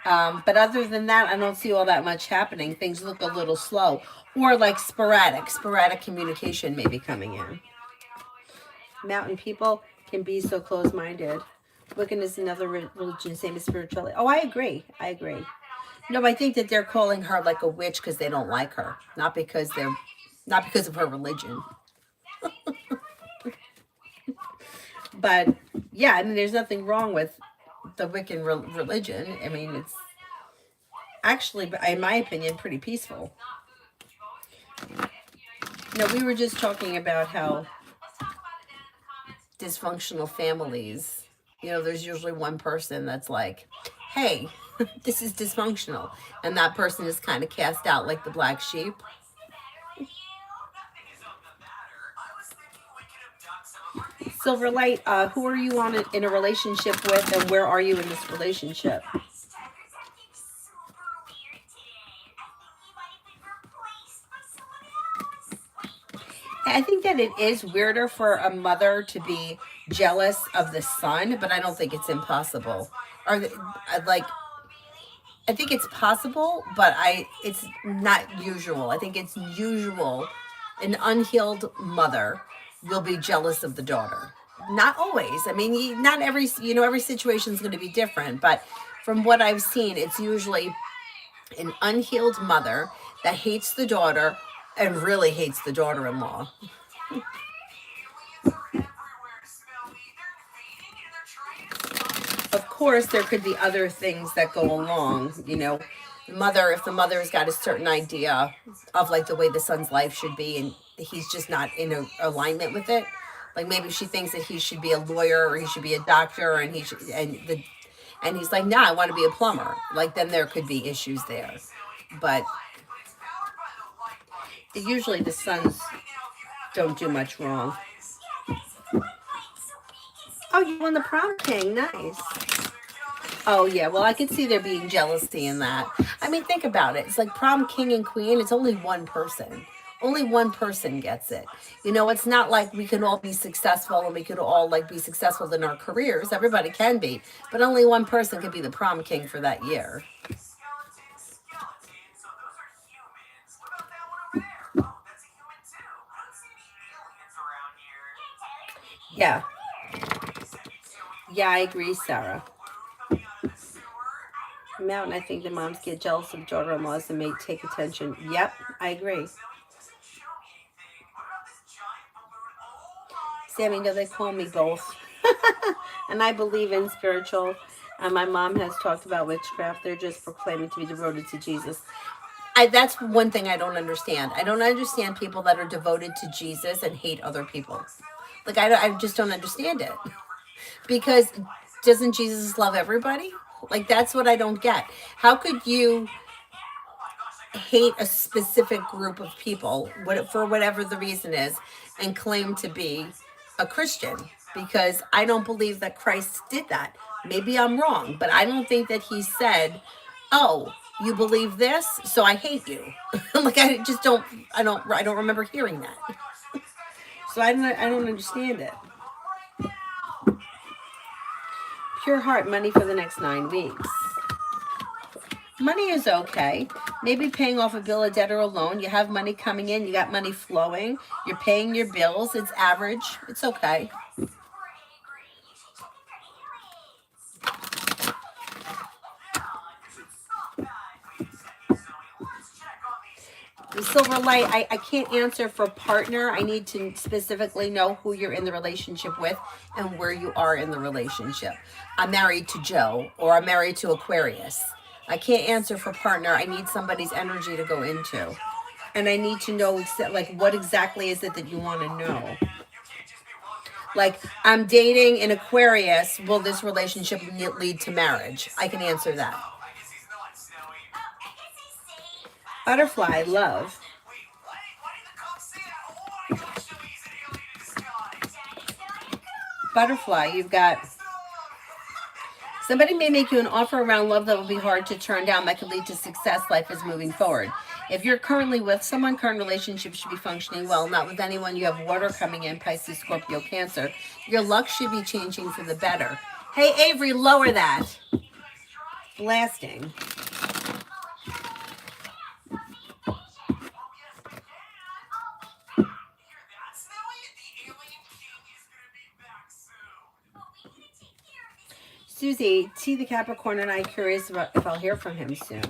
But other than that, I don't see all that much happening. Things look a little slow, or like sporadic communication may be coming in. Mountain people can be so close-minded. Wiccan is another religion, same as spirituality. Oh, I agree. No, I think that they're calling her like a witch because they don't like her, not because of her religion. But yeah, I mean, there's nothing wrong with the Wiccan religion. I mean, actually, in my opinion, pretty peaceful. No, we were just talking about how dysfunctional families, there's usually one person that's like, hey, this is dysfunctional. And that person is kind of cast out like the black sheep. Silverlight, who are you in a relationship with, and where are you in this relationship? I think that it is weirder for a mother to be jealous of the son, but I don't think it's impossible. Or like, I think it's possible, but it's not usual. I think it's usual an unhealed mother will be jealous of the daughter. Not always. I mean, not every situation is going to be different, but from what I've seen, it's usually an unhealed mother that hates the daughter and really hates the daughter-in-law. Of course, there could be other things that go along, if the mother's got a certain idea of like the way the son's life should be and he's just not in alignment with it. Like maybe she thinks that he should be a lawyer or he should be a doctor and and he's like, nah, I want to be a plumber. Like then there could be issues there. But usually the sons don't do much wrong. Oh, you won the prom king. Nice. Oh, yeah. Well, I could see there being jealousy in that. I mean, think about it. It's like prom king and queen. It's only one person. Only one person gets it. It's not like we can all be successful and we could all like be successful in our careers. Everybody can be. But only one person could be the prom king for that year. Yeah. Yeah, I agree, Sarah. Mountain, I think the moms get jealous of daughter-in-laws and may take attention. Yep, I agree. Sammy, no, they call me both. And I believe in spiritual. My mom has talked about witchcraft. They're just proclaiming to be devoted to Jesus. That's one thing I don't understand. I don't understand people that are devoted to Jesus and hate other people. Like, I just don't understand it. Because doesn't Jesus love everybody? Like, that's what I don't get. How could you hate a specific group of people for whatever the reason is and claim to be a Christian? Because I don't believe that Christ did that. Maybe I'm wrong, but I don't think that he said, oh, you believe this, so I hate you. Like I don't remember hearing that. So I don't understand it. Pure heart, money for the next 9 weeks. Money is okay. Maybe paying off a bill, a debt, or a loan. You have money coming in. You got money flowing. You're paying your bills. It's average. It's okay. Silverlight, I can't answer for partner. I need to specifically know who you're in the relationship with and where you are in the relationship. I'm married to Joe or I'm married to Aquarius. I can't answer for partner. I need somebody's energy to go into. And I need to know like what exactly is it that you want to know. Like, I'm dating an Aquarius. Will this relationship lead to marriage? I can answer that. Butterfly, love. Butterfly, you've got somebody may make you an offer around love that will be hard to turn down, that could lead to success. Life is moving forward. If you're currently with someone, current relationship should be functioning well. Not with anyone. You have water coming in, Pisces, Scorpio, Cancer. Your luck should be changing for the better. Hey, Avery, lower that. Blasting. Susie, T the Capricorn and I curious about if I'll hear from him soon.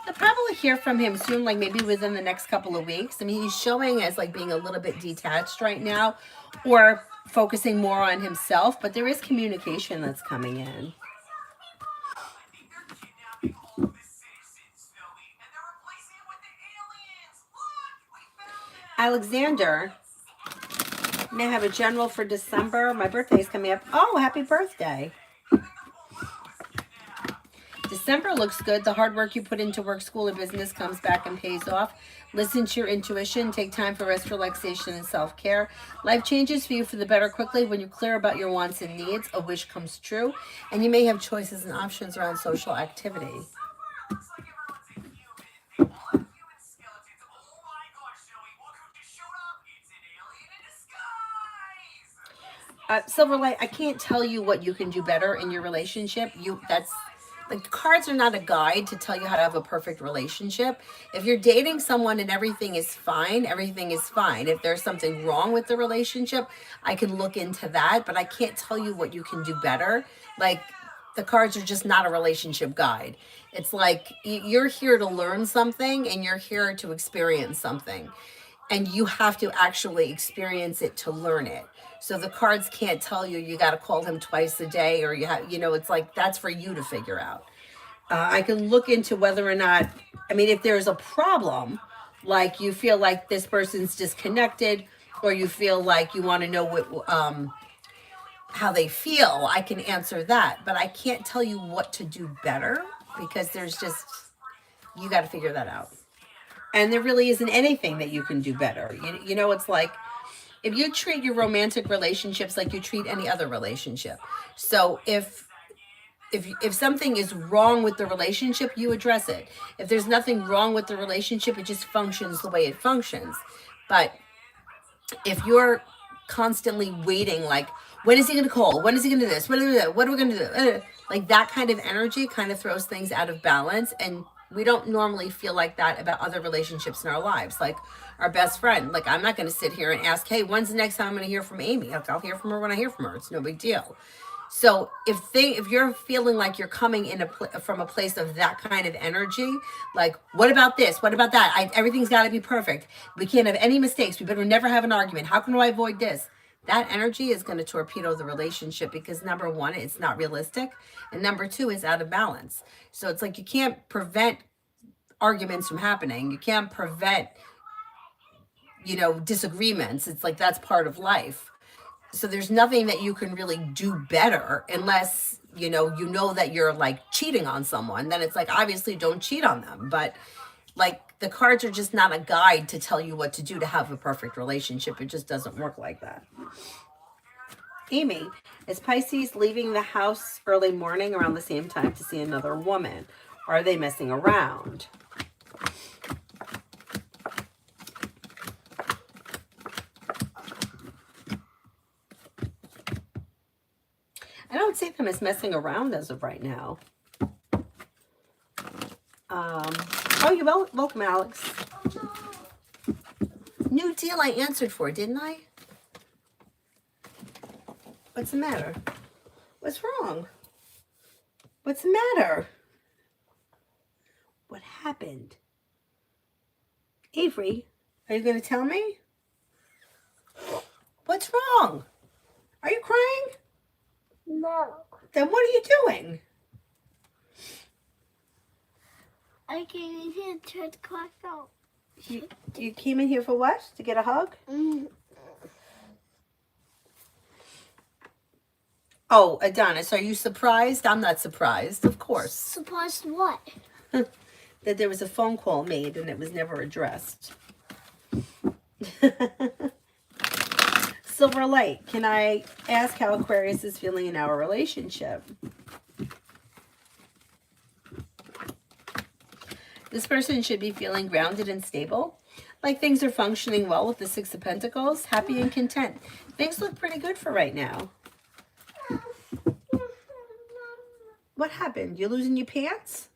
You'll probably hear from him soon, like maybe within the next couple of weeks. I mean, he's showing as like being a little bit detached right now or focusing more on himself, but there is communication that's coming in. Alexander, may I have a general for December? My birthday is coming up. Oh, happy birthday. December looks good. The hard work you put into work, school, or business comes back and pays off. Listen to your intuition. Take time for rest, relaxation, and self-care. Life changes for you for the better quickly when you're clear about your wants and needs. A wish comes true. And you may have choices and options around social activity. Silverlight, I can't tell you what you can do better in your relationship. Like, cards are not a guide to tell you how to have a perfect relationship. If you're dating someone and everything is fine, everything is fine. If there's something wrong with the relationship, I can look into that, but I can't tell you what you can do better. Like, the cards are just not a relationship guide. It's like you're here to learn something and you're here to experience something. And you have to actually experience it to learn it. So the cards can't tell you you got to call him twice a day, or it's like that's for you to figure out. I can look into whether or not, if there's a problem, like you feel like this person's disconnected, or you feel like you want to know how they feel, I can answer that. But I can't tell you what to do better because you got to figure that out. And there really isn't anything that you can do better. It's like if you treat your romantic relationships like you treat any other relationship. So if something is wrong with the relationship, you address it. If there's nothing wrong with the relationship, it just functions the way it functions. But if you're constantly waiting, like, when is he going to call? When is he going to do this? What are we going to do? Like, that kind of energy kind of throws things out of balance. And we don't normally feel like that about other relationships in our lives. Like our best friend, like, I'm not going to sit here and ask, hey, when's the next time I'm going to hear from Amy? I'll hear from her when I hear from her. It's no big deal. So if you're feeling like you're coming from a place of that kind of energy, like, what about this? What about that? Everything's got to be perfect. We can't have any mistakes. We better never have an argument. How can I avoid this? That energy is going to torpedo the relationship because, number one, it's not realistic. And number two, it's out of balance. So it's like you can't prevent arguments from happening. You can't prevent, disagreements. It's like that's part of life. So there's nothing that you can really do better unless, you know that you're like cheating on someone. Then it's like, obviously don't cheat on them. But like the cards are just not a guide to tell you what to do to have a perfect relationship. It just doesn't work like that. Amy, is Pisces leaving the house early morning around the same time to see another woman? Or are they messing around? I don't see them as messing around as of right now. You're welcome, Alex. New deal I answered for, didn't I? What's the matter? What's wrong? What's the matter? What happened? Avery, are you going to tell me? What's wrong? Are you crying? No. Then what are you doing? I came in here to try to crack out. You came in here for what? To get a hug? Mm. Oh, Adonis, are you surprised? I'm not surprised, of course. Surprised what? That there was a phone call made and it was never addressed. Silver Light, can I ask how Aquarius is feeling in our relationship? This person should be feeling grounded and stable. Like things are functioning well with the Six of Pentacles. Happy and content. Things look pretty good for right now. What happened? You losing your pants?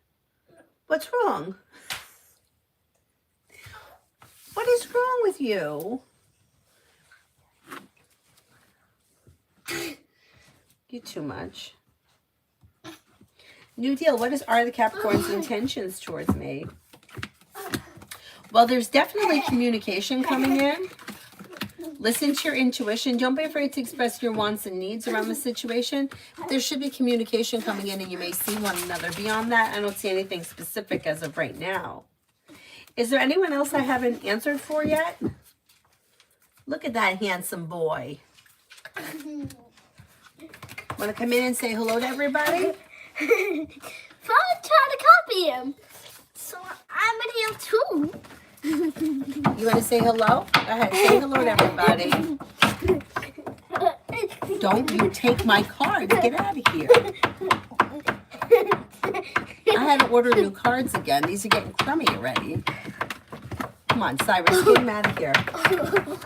What's wrong? What is wrong with you? You're too much. New deal. What are the Capricorn's intentions towards me? Well, there's definitely communication coming in. Listen to your intuition. Don't be afraid to express your wants and needs around the situation. There should be communication coming in and you may see one another. Beyond that, I don't see anything specific as of right now. Is there anyone else I haven't answered for yet? Look at that handsome boy. Want to come in and say hello to everybody? Fun trying to copy him. So I'm in here too. You want to say hello? Go ahead, say hello to everybody. Don't you take my cards. Get out of here. I had to order new cards again. These are getting crummy already. Come on, Cyrus, get him out of here.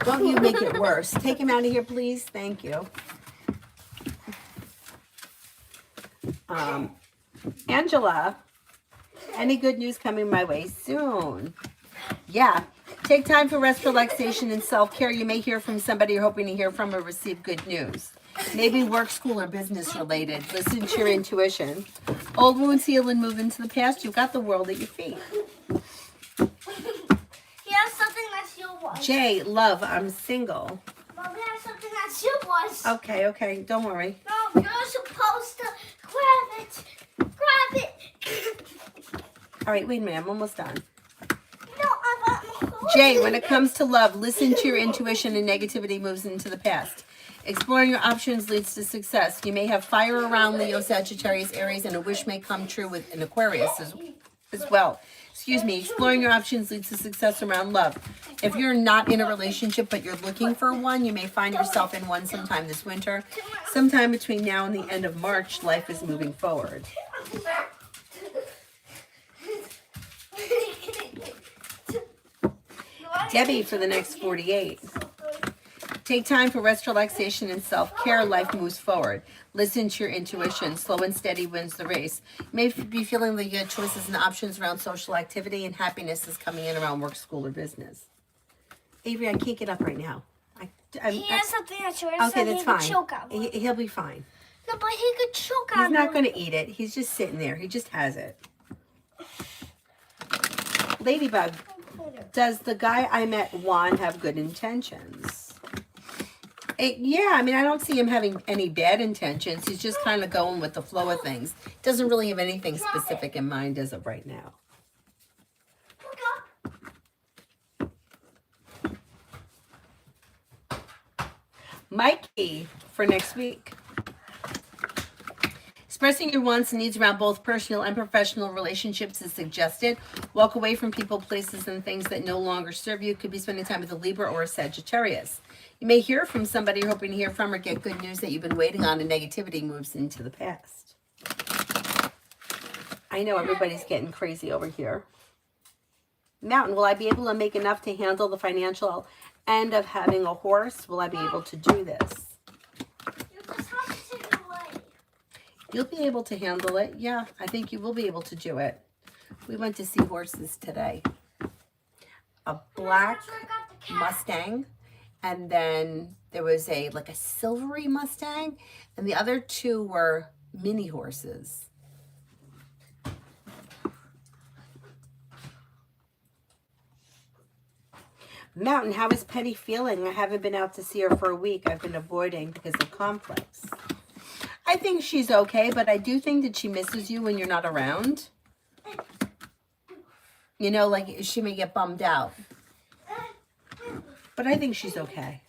Don't you make it worse. Take him out of here, please. Thank you. Angela, any good news coming my way soon? Yeah. Take time for rest, relaxation, and self-care. You may hear from somebody you're hoping to hear from or receive good news. Maybe work, school, or business related. Listen to your intuition. Old wounds heal and move into the past. You've got the world at your feet. Here's something that's your was. Jay, love, I'm single. Mom, here's something that's your was. Okay, don't worry. No, you're supposed to grab it. Grab it. All right, wait a minute, I'm almost done. No, I got my Jay, when it comes to love, listen to your intuition and negativity moves into the past. Exploring your options leads to success. You may have fire around Leo, Sagittarius, Aries, and a wish may come true with an Aquarius as well. Excuse me. Exploring your options leads to success around love. If you're not in a relationship but you're looking for one, you may find yourself in one sometime this winter. Sometime between now and the end of March, life is moving forward. Debbie for the next 48. Take time for rest, relaxation, and self-care. Life moves forward. Listen to your intuition. Slow and steady wins the race. You may be feeling that you have choices and options around social activity, and happiness is coming in around work, school, or business. Avery, I can't get up right now. He has something that's yours. Okay, so that's he could fine. choke on one. He'll be fine. No, but he could choke on He's not one. going to eat it. He's just sitting there. He just has it. Ladybug, does the guy I met, Juan, have good intentions? Yeah, I mean, I don't see him having any bad intentions. He's just kind of going with the flow of things. Doesn't really have anything specific in mind as of right now. Mikey for next week. Expressing your wants and needs around both personal and professional relationships is suggested. Walk away from people, places, and things that no longer serve you. Could be spending time with a Libra or a Sagittarius. You may hear from somebody you're hoping to hear from or get good news that you've been waiting on, and negativity moves into the past. I know everybody's getting crazy over here. Mountain, will I be able to make enough to handle the financial end of having a horse? Will I be able to do this? You'll be able to handle it. Yeah, I think you will be able to do it. We went to see horses today. A black Mustang, and then there was like a silvery Mustang, and the other two were mini horses. Mountain, how is Penny feeling? I haven't been out to see her for a week. I've been avoiding because of conflicts. I think she's okay, but I do think that she misses you when you're not around. You know, like she may get bummed out. But I think she's okay.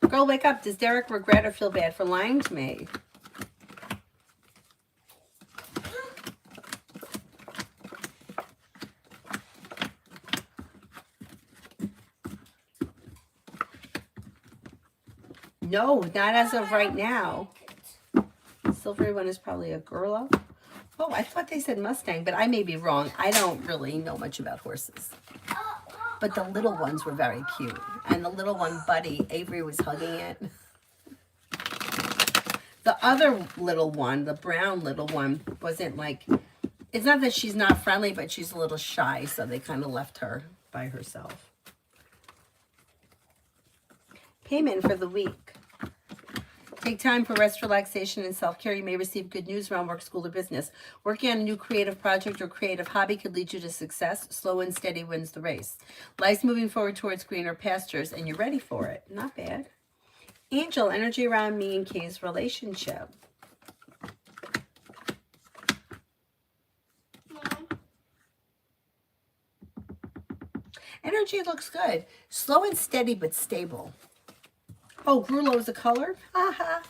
Girl, wake up. Does Derek regret or feel bad for lying to me? No, not as of right now. Silvery one is probably a girl. Oh, I thought they said Mustang, but I may be wrong. I don't really know much about horses. But the little ones were very cute. And the little one, Buddy, Avery was hugging it. The other little one, the brown little one, wasn't like... It's not that she's not friendly, but she's a little shy, so they kind of left her by herself. Payment for the week. Take time for rest, relaxation, and self-care. You may receive good news around work, school, or business. Working on a new creative project or creative hobby could lead you to success. Slow and steady wins the race. Life's moving forward towards greener pastures, and you're ready for it. Not bad. Angel, energy around me and Kay's relationship. Mom. energy looks good. Slow and steady, but stable. Oh, Grulo is a color? Haha.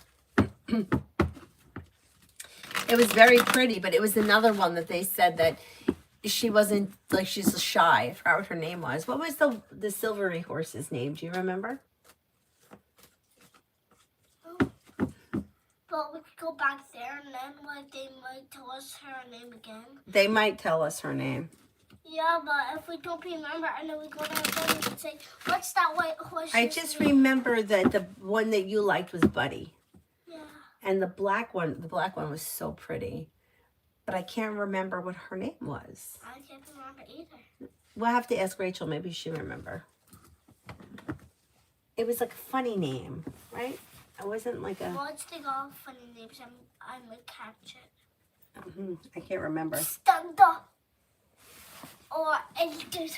It was very pretty, but it was another one that they said that she wasn't, like, she's shy. I forgot what her name was. What was the silvery horse's name? Do you remember? But we could go back there and then like they might tell us her name again. They might tell us her name. Yeah, but if we don't remember and then we go down there, we can say, what's that white horse? I just remember that the one that you liked was Buddy. Yeah. And the black one was so pretty. But I can't remember what her name was. I can't remember either. We'll have to ask Rachel. Maybe she remember. It was like a funny name, right? It wasn't like a... Well, let's think of funny names. I might catch it. I can't remember. Thunder. Or anything.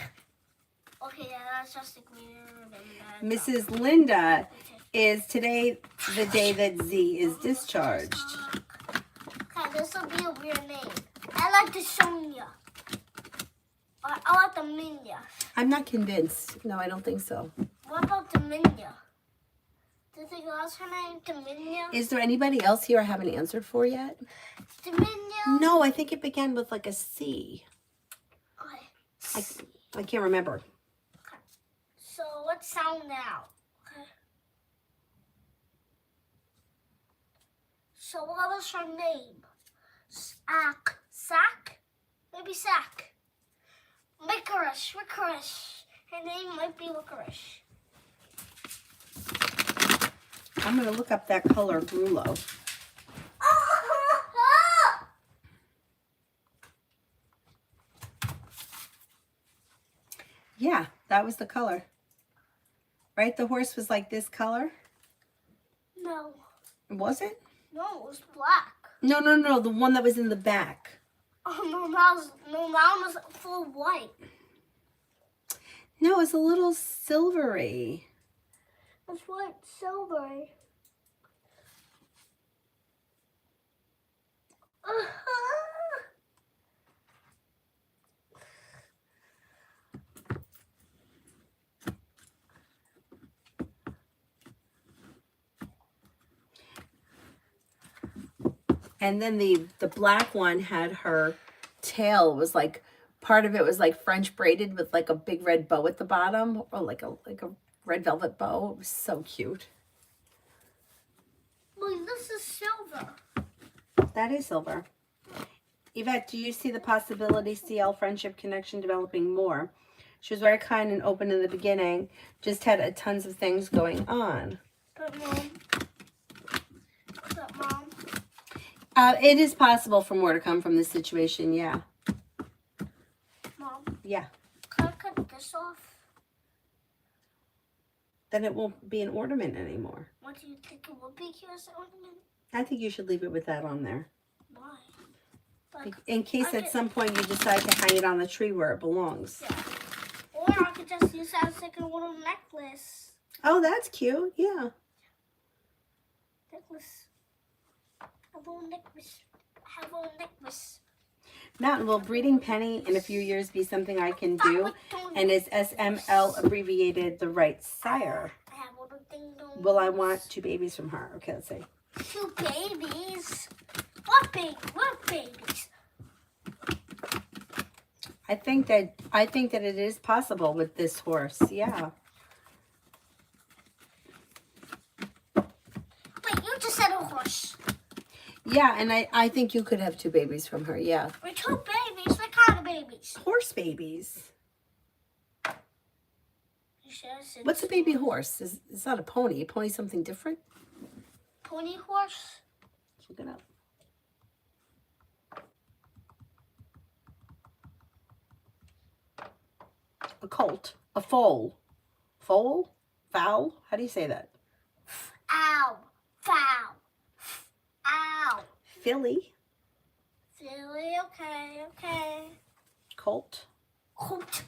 Okay, yeah, that's just like weird. Mrs. Linda, is today the day that Z is discharged? Okay, this will be a weird name. I like the Sonia. Or I like the Minya. I'm not convinced. No, I don't think so. What about the Minya? Do you think that's her name? The Minya? Is there anybody else here I haven't answered for yet? The Minya? No, I think it began with like a C. Okay. I can't remember. So let's sound out. Okay. So what was her name? Sack? Maybe Sack. Licorice. Her name might be Licorice. I'm going to look up that color, Grulo. Yeah, that was the color. Right? The horse was like this color? No. Was it? No, it was black. No. The one that was in the back. Oh, no, mine was full white. No, it's a little silvery. It's white, silvery. And then the black one had her tail was like, part of it was like French braided with like a big red bow at the bottom, or like a red velvet bow. It was so cute. Look, this is silver. That is silver. Yvette, do you see the possibility CL friendship connection developing more? She was very kind and open in the beginning, just had tons of things going on. But Mom. It is possible for more to come from this situation, yeah. Mom. Yeah. Can I cut this off? Then it won't be an ornament anymore. What do you think it will be here as an ornament? I think you should leave it with that on there. Why? Like, In case at some point you decide to hang it on the tree where it belongs. yeah. Or I could just use that as like a little necklace. Oh, that's cute. Yeah. Necklace. Have a little necklace. Mountain, will breeding Penny in a few years be something I can do? And is SML abbreviated the right sire? I have a little ding-dong. Will I want 2 babies from her? Okay, let's see. 2 babies? What babies? I think that it is possible with this horse. Yeah. Wait, you just said a horse. Yeah, and I think you could have 2 babies from her. Yeah. Or 2 babies? What kind of babies? Horse babies. You should have said What's a baby horse? It's not a pony. A pony's something different. pony horse? Let's look it up. A colt. A foal. Foal? Fowl? How do you say that? Ow. Foul. Ow. Filly. Silly, okay. Colt. Coat.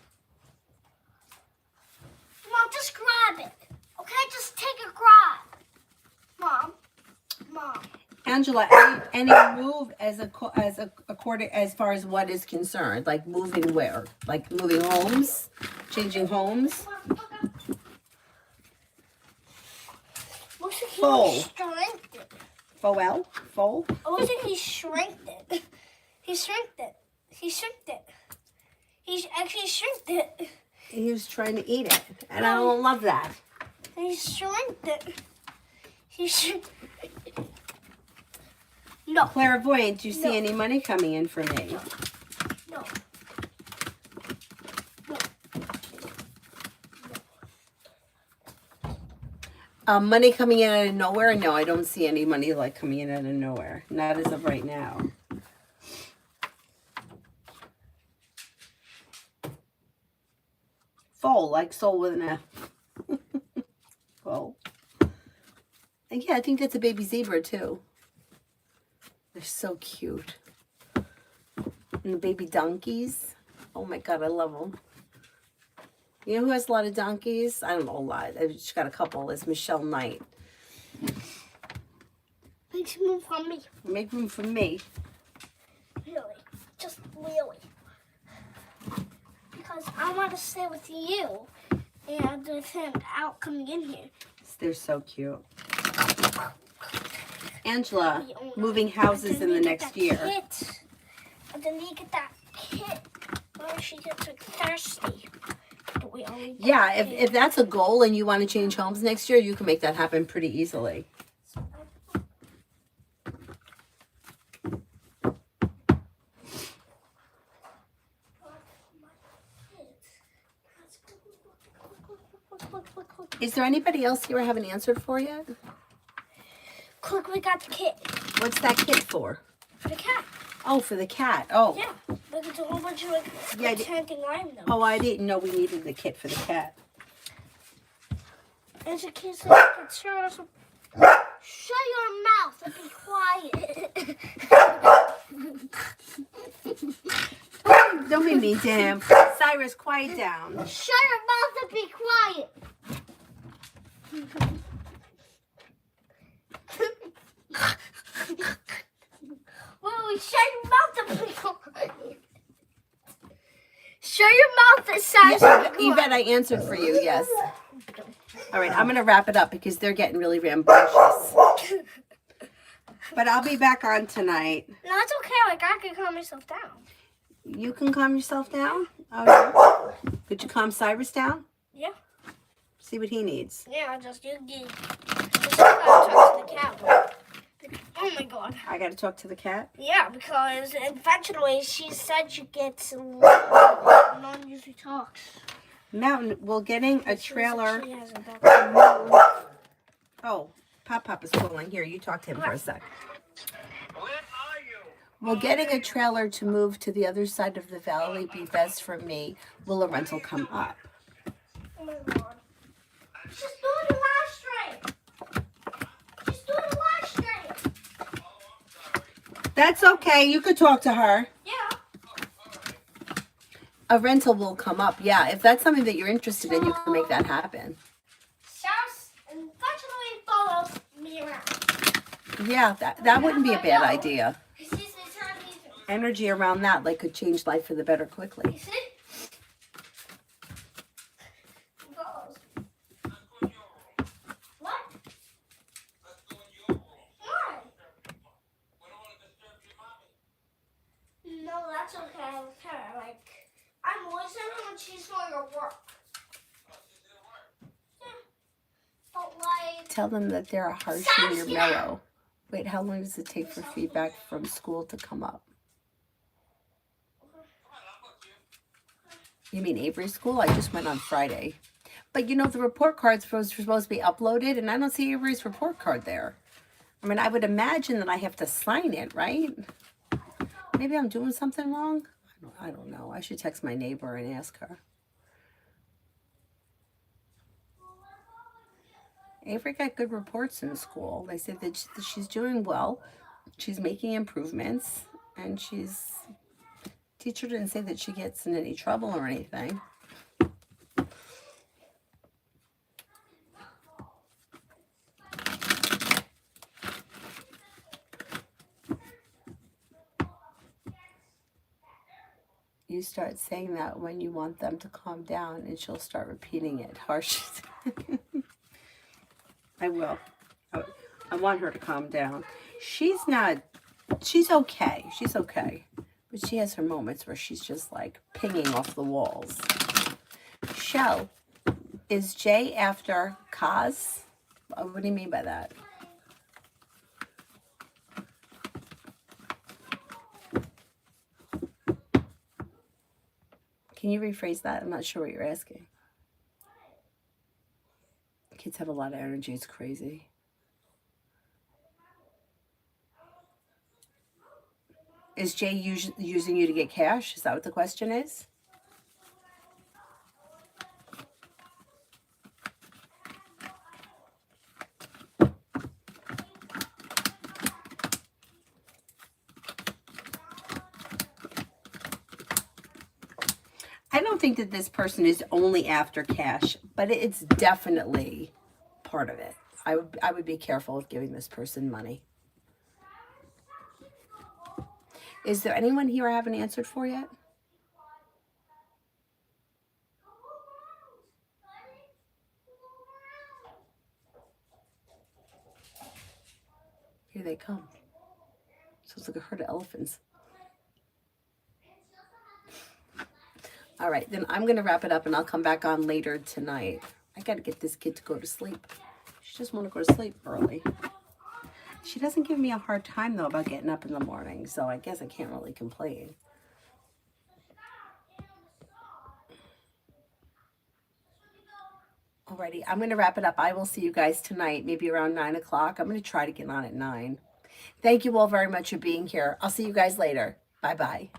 Mom, just grab it. Okay, just take a grab. Mom. Angela, any move as according as far as what is concerned, like moving where, like moving homes. Changing homes. Looks like he Full. shrinked it. Foel? Foal? It looks like he shrinked it. He shrinked it. He shrinked it. He's actually shrinked it. He was trying to eat it. And I don't love that. He shrinked it. He shrinked it. No. Clairvoyant, do you see No. any money coming in for me? No. Money coming in out of nowhere? No, I don't see any money like coming in out of nowhere. Not as of right now. Foal, like soul with an F. Foal. And yeah, I think that's a baby zebra too. They're so cute. And the baby donkeys. Oh my God, I love them. You know who has a lot of donkeys? I don't know a lot. I've just got a couple. It's Michelle Knight. Make room for me. Make room for me. Really. Just really. Because I want to stay with you and with him out coming in here. They're so cute. Angela, moving houses in the next year. Kit. And then you get that kit where she gets like thirsty. But we only get Yeah, it. if that's a goal and you want to change homes next year, you can make that happen pretty easily. Is there anybody else here I haven't answered for yet? Look, we got the kit What's that kit for? for the cat. Oh, for the cat. Oh. Yeah. Look, it's a whole bunch of like Yeah, chanting lime though. Oh, I didn't know we needed the kit for the cat. And the kid said, shut your mouth and be quiet. Don't be mean to him. Cyrus, quiet down. Shut your mouth and be quiet. Wait, shut your mouth and be quiet. Shut your mouth and Cyrus and be Yvette, quiet. I answered for you, yes. All right, I'm going to wrap it up because they're getting really rambunctious. But I'll be back on tonight. No, it's okay. Like, I can calm myself down. You can calm yourself down? Oh, yeah. Could you calm Cyrus down? Yeah. See what he needs. Yeah, just you get. Just talk to the cat. Oh my god. I got to talk to the cat? Yeah, because eventually she said she gets non usually talks. Mountain, we're getting a trailer. She has a dog. Oh, Pop is calling. Here, you talk to him for a sec. Where are you? Will getting a trailer to move to the other side of the valley be best for me? Will a rental come up? Oh my god. She's doing the live stream. She's doing the live stream. That's okay. You could talk to her. Yeah. A rental will come up. Yeah, if that's something that you're interested in, you can make that happen. Sarah's eventually follows me around. Yeah, that wouldn't be a bad idea. You see, it's not easy. Energy around that like could change life for the better quickly. You see? What? Why? No, that's okay with her. Like, I'm always in when she's doing her work. Yeah. But like, Tell them that they're harsh and you're mellow. Wait, how long does it take for feedback from school to come up? You mean Avery School? I just went on Friday. But you know, the report cards were supposed to be uploaded, and I don't see Avery's report card there. I mean, I would imagine that I have to sign it, right? Maybe I'm doing something wrong? I don't know. I should text my neighbor and ask her. Avery got good reports in school. They said that she's doing well. She's making improvements. And teacher didn't say that she gets in any trouble or anything. you start saying that when you want them to calm down, and she'll start repeating it harsh. I will. I want her to calm down. She's okay. She's okay. But she has her moments where she's just like pinging off the walls. Shell, is Jay after Kaz? What do you mean by that? Can you rephrase that? I'm not sure what you're asking. Kids have a lot of energy. It's crazy. Is Jay using you to get cash? Is that what the question is? I don't think that this person is only after cash, but it's definitely part of it. I would be careful with giving this person money. Is there anyone here I haven't answered for yet? Here they come. Sounds like a herd of elephants. All right, then I'm going to wrap it up and I'll come back on later tonight. I got to get this kid to go to sleep. She just want to go to sleep early. She doesn't give me a hard time, though, about getting up in the morning, so I guess I can't really complain. Alrighty, I'm going to wrap it up. I will see you guys tonight, maybe around 9 o'clock. I'm going to try to get on at 9. Thank you all very much for being here. I'll see you guys later. Bye-bye.